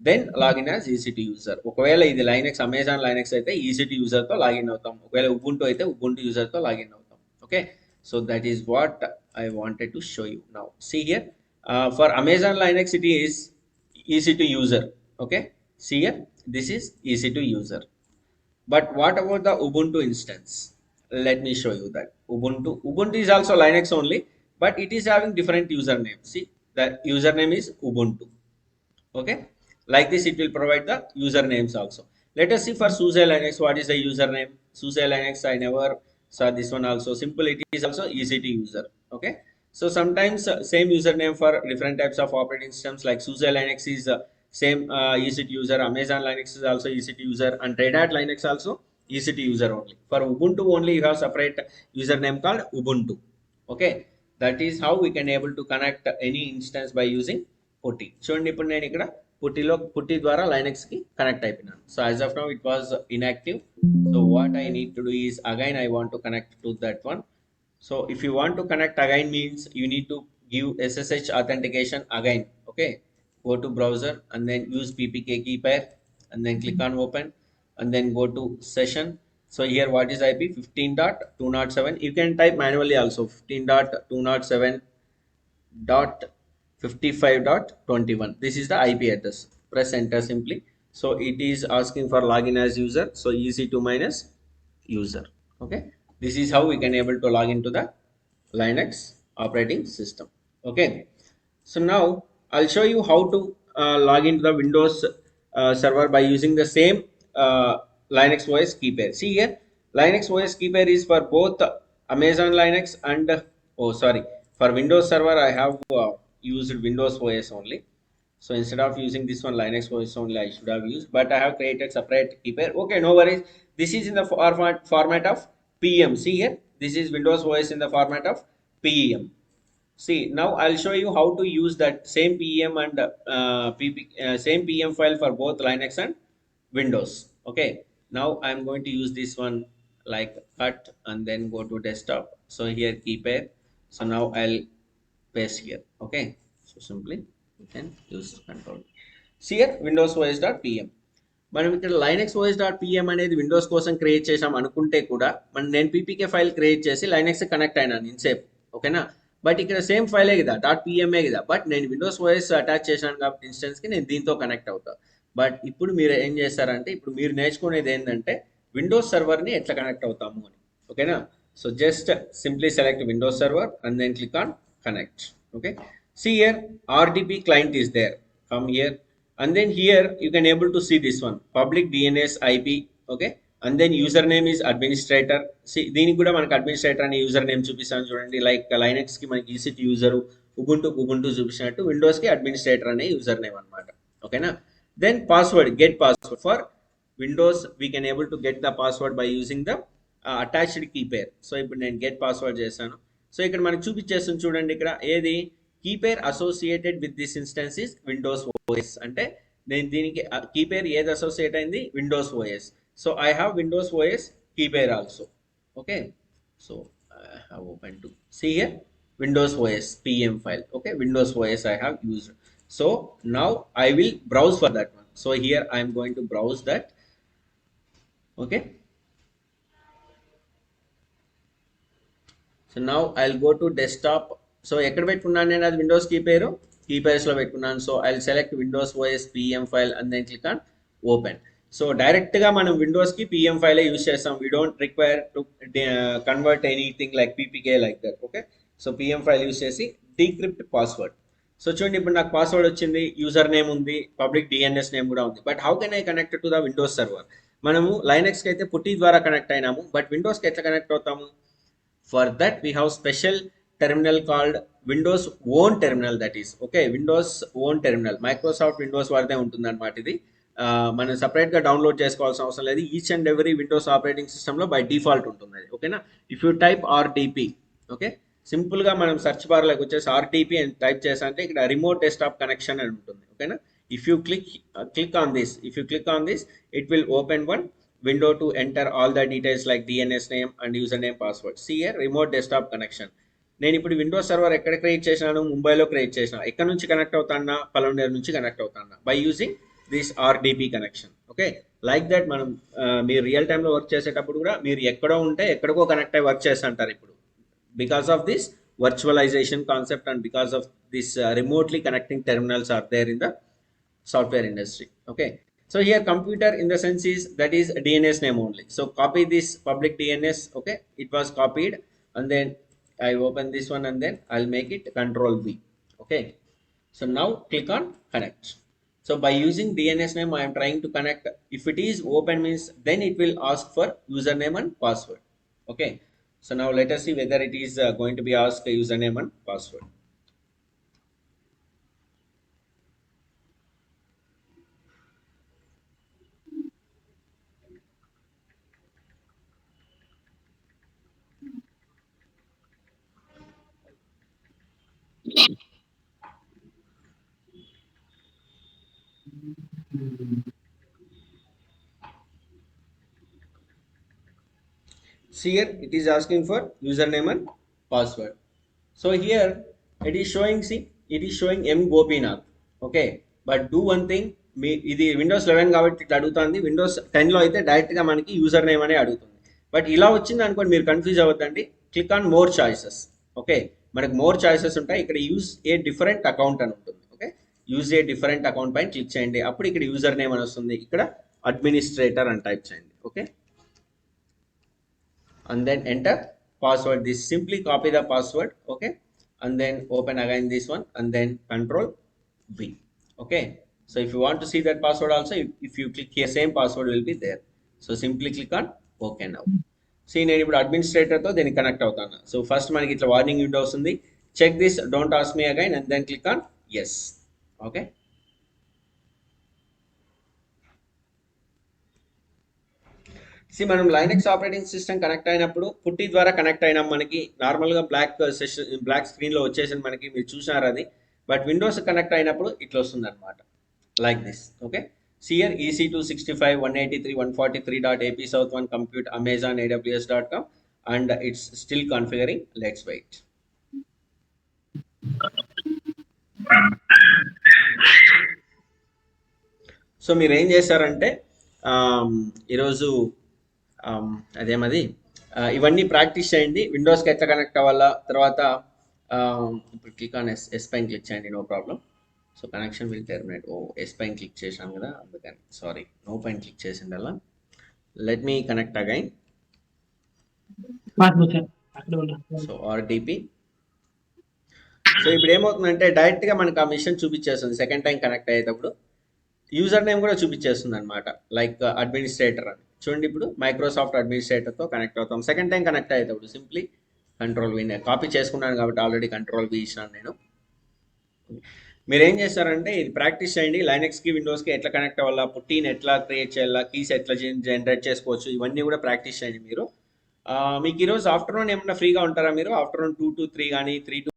then login as E C two user. ఒకవేళ ఇది లైనక్స్, అమెజాన్ లైనక్స్ అయితే ఈసీటీ యూజర్తో లాగిన్ అవుతాం, ఒకవేళ ఉబుంటూ అయితే ఉబుంటూ యూజర్తో లాగిన్ అవుతాం. Okay, so that is what I wanted to show you now. See here, for Amazon Linux it is EC two user. Okay, see here, this is EC2 user. But what about the Ubuntu instance? Let me show you that. Ubuntu is also Linux only, but it is having different username. See, the username is Ubuntu. Okay, like this it will provide the usernames also. Let us see for SUSE Linux what is the username. SUSE Linux I never saw this one also. Simple, it is also EC2 user. Okay, so sometimes same username for different types of operating systems, like SUSE Linux is same EC2 user, Amazon Linux is also EC2 user, and Red Hat Linux also EC2 user only. For Ubuntu only you have separate username called Ubuntu. Okay, that is how we can able to connect any instance by using putty. చూడండి ఇప్పుడు నేను ఇక్కడ పుట్టి ద్వారా Linux కి connect అయిపోయినాను. So as of now it was inactive. So what I need to do is again I want to connect to that one. So if you want to connect again means you need to give SSH authentication again. Okay, go to browser and then use ppk key pair and then click on open and then go to session. So here what is IP? 15.207. You can type manually also, 15.207.55.21. This is the IP address. Press enter simply. So it is asking for login as user. So EC2 minus user. Okay, this is how we can able to log into the Linux operating system. Okay, so now I'll show you how to log into the Windows server by using the same Linux OS key pair. See here, Linux OS key pair is for both Amazon Linux and for Windows server I have used Windows OS only. So instead of using this one Linux OS only I should have used, but I have created separate key pair. Okay, no worries. This is in the format of PEM. See here, this is Windows OS in the format of PEM. See, now I'll show you how to use that same PEM and same PEM file for both Linux and Windows. Okay, now I'm going to use this one like cut and then go to desktop. So here key pair. So now I'll paste here. Okay, so simply you can use control. See here windows os.pm. మనం ఇక్కడ Linux OS dot PM అనేది Windows కోసం create చేసాం అనుకుంటే కూడా నేను PPK file create చేసి Linux connect అయినాను ఇన్సేపు. ఓకేనా, బట్ ఇక్కడ సేమ్ ఫైలే కదా, డాట్ పిఎంఏ కదా, బట్ నేను విండోస్ ఓఎస్ అటాచ్ చేశాను కాబట్టి ఇన్స్టెన్స్కి నేను దీంతో కనెక్ట్ అవుతా. బట్ ఇప్పుడు మీరు ఏం చేస్తారంటే, ఇప్పుడు మీరు నేర్చుకునేది ఏంటంటే విండోస్ సర్వర్ని ఎట్లా కనెక్ట్ అవుతాము అని. ఓకేనా, so just simply select Windows server and then click on connect. Okay, see here RDP client is there. Come here and then here you can able to see this one public DNS IP. Okay, and then username is administrator. See దీనికి కూడా మనకి administrator అనే user name చూపిస్తాను చూడండి. Like Linux కి మనకి E C two user, Ubuntu చూపించినట్టు Windows కి అడ్మినిస్ట్రేటర్ అనే యూజర్ నేమ్ అనమాట. ఓకేనా, then password, get password for Windows we can able to get the password by using the attached key pair. So ఇప్పుడు నేను గెట్ పాస్వర్డ్ చేశాను. సో ఇక్కడ మనకి చూపించేస్తుంది చూడండి, ఇక్కడ ఏది key pair associated with this instance is Windows OS. అంటే నేను దీనికి కీ పేర్ ఏది అసోసియేట్ అయింది, Windows OS. So I have Windows OS key pair also. Okay, so I have opened to see here Windows OS PM file. Okay, Windows OS I have used. So now I will browse for that one. So here I am going to browse that. Okay, so now I'll go to desktop. So ఎక్కడ పెట్టుకున్నాను నేను అది Windows key పేర్స్లో పెట్టుకున్నాను. So I select Windows OS pem file and then click on open. So డైరెక్ట్గా మనం విండోస్కి pem ఫైలే యూజ్ చేస్తాం. We don't require to convert anything like PPK like that. Okay, so pem file use చేసి decrypt password. So చూడండి ఇప్పుడు నాకు password వచ్చింది, యూజర్ నేమ్ ఉంది, పబ్లిక్ డిఎన్ఎస్ నేమ్ కూడా ఉంది. But how can I connect to the Windows server? మనము లైనక్స్కి అయితే పుట్టి ద్వారా కనెక్ట్ అయినాము, బట్ విండోస్కి ఎట్లా కనెక్ట్ అవుతాము? For that we have special terminal called Windows own terminal, that is okay, Windows own terminal. Microsoft Windows వాడితే ఉంటుంది అనమాట ఇది. మనం సపరేట్గా డౌన్లోడ్ చేసుకోవాల్సిన అవసరం లేదు. Each and every Windows operating సిస్టంలో బై డిఫాల్ట్ ఉంటుంది అది. ఓకేనా, if you type RDP, okay, సింపుల్గా మనం సెర్చ్ బార్లోకి వచ్చేసి ఆర్డిపి అని టైప్ చేసాంటే ఇక్కడ రిమోట్ డెస్క్టాప్ కనెక్షన్ అని ఉంటుంది. ఓకేనా, if you click on this, it will open one window to enter all the details like DNS name and username password. See here remote desktop connection. నేను ఇప్పుడు Windows server ఎక్కడ create చేసినాను, ముంబైలో create చేసిన. ఎక్కడ నుంచి కనెక్ట్ అవుతానా, పలవనేరు నుంచి కనెక్ట్ అవుతానా by using this RDP connection. Okay, like that మనం మీరు రియల్ టైంలో వర్క్ చేసేటప్పుడు కూడా మీరు ఎక్కడో ఉంటే ఎక్కడికో కనెక్ట్ అయ్యి వర్క్ చేస్తుంటారు ఇప్పుడు, because of this virtualization concept and because of this remotely connecting terminals are there in the software industry. Okay, so here computer in the sense is that is DNS name only. So copy this public DNS. Okay, it was copied and then I open this one and then I'll make it control V. Okay, so now click on connect. So by using DNS name I am trying to connect. If it is open means then it will ask for username and password. Okay, so now let us see whether it is going to be asked username and password. See here it is asking for username and password. So here it is showing, see it is showing M Gopinath. Okay, but do one thing, ఇది Windows 11 కాబట్టి ఇట్లా అడుగుతుంది. Windows 10లో అయితే డైరెక్ట్గా మనకి user name అనే అడుగుతుంది. But ఇలా వచ్చింది అనుకోండి, మీరు కన్ఫ్యూజ్ అవ్వద్దండి. Click on more choices. Okay, మనకి మోర్ చాయిసెస్ ఉంటాయి. ఇక్కడ యూజ్ ఏ డిఫరెంట్ అకౌంట్ అని ఉంటుంది. Okay, use a different account పైన క్లిక్ చేయండి. అప్పుడు ఇక్కడ యూజర్ నేమ్ అని వస్తుంది, ఇక్కడ అడ్మినిస్ట్రేటర్ అని టైప్ చేయండి. Okay, and then enter password. This simply copy the password. Okay, and then open again this one and then control V. Okay, so if you want to see that password also, if you click here same password will be there. So simply click on OK now. See నేను ఇప్పుడు అడ్మినిస్ట్రేటర్తో దీనికి connect అవుతాను. So first మనకి ఇట్లా warning window వస్తుంది, check this don't ask me again and then click on yes. Okay, see మనం Linux operating system connect అయినప్పుడు PuTTY ద్వారా కనెక్ట్ అయినాం. మనకి నార్మల్గా బ్లాక్ స్క్రీన్లో వచ్చేసింది మనకి, మీరు చూసినారు అది. బట్ విండోస్ కనెక్ట్ అయినప్పుడు ఇట్లా వస్తుంది అనమాట, like this. Okay, See here EC265 183 143.ap South 1 compute Amazon AWS.com and it's still configuring. Let's wait. So మీరు ఏం చేశారంటే ఈరోజు అదేమది ఇవన్నీ ప్రాక్టీస్ చేయండి. విండోస్కి ఎట్లా కనెక్ట్ అవ్వాలా, తర్వాత ఇప్పుడు క్లిక్ ఆన్ ఎస్ పైన క్లిక్ చేయండి, no problem. So connection will terminate. Yes పైన క్లిక్ చేసాం కదా, అందుకని సారీ, నో పైన క్లిక్ చేసింది అలా. Let me connect again. So RDP. So ఇప్పుడు ఏమవుతుందంటే డైరెక్ట్గా మనకు ఆ మిషన్ చూపించేస్తుంది సెకండ్ టైం కనెక్ట్ అయ్యేటప్పుడు. యూజర్ నేమ్ కూడా చూపించేస్తుంది అనమాట, లైక్ అడ్మినిస్ట్రేటర్ అని. చూడండి ఇప్పుడు మైక్రోసాఫ్ట్ అడ్మినిస్ట్రేటర్తో కనెక్ట్ అవుతాం. సెకండ్ టైం కనెక్ట్ అయ్యేటప్పుడు సింప్లీ కంట్రోల్ వి, నేను కాపీ చేసుకున్నాను కాబట్టి ఆల్రెడీ కంట్రోల్ వి ఇచ్చినాను నేను. మీరు ఏం చేస్తారంటే ఇది ప్రాక్టీస్ చేయండి. లైనక్స్కి విండోస్కి ఎట్లా కనెక్ట్ అవ్వాలా, పుట్టిని ఎట్లా క్రియేట్ చేయాలా, కీస్ ఎట్లా జనరేట్ చేసుకోవచ్చు, ఇవన్నీ కూడా ప్రాక్టీస్ చేయండి మీరు. మీకు ఈరోజు ఆఫ్టర్నూన్ ఏమన్నా ఫ్రీగా ఉంటారా మీరు? ఆఫ్టర్నూన్ 2 to 3 కానీ 3 to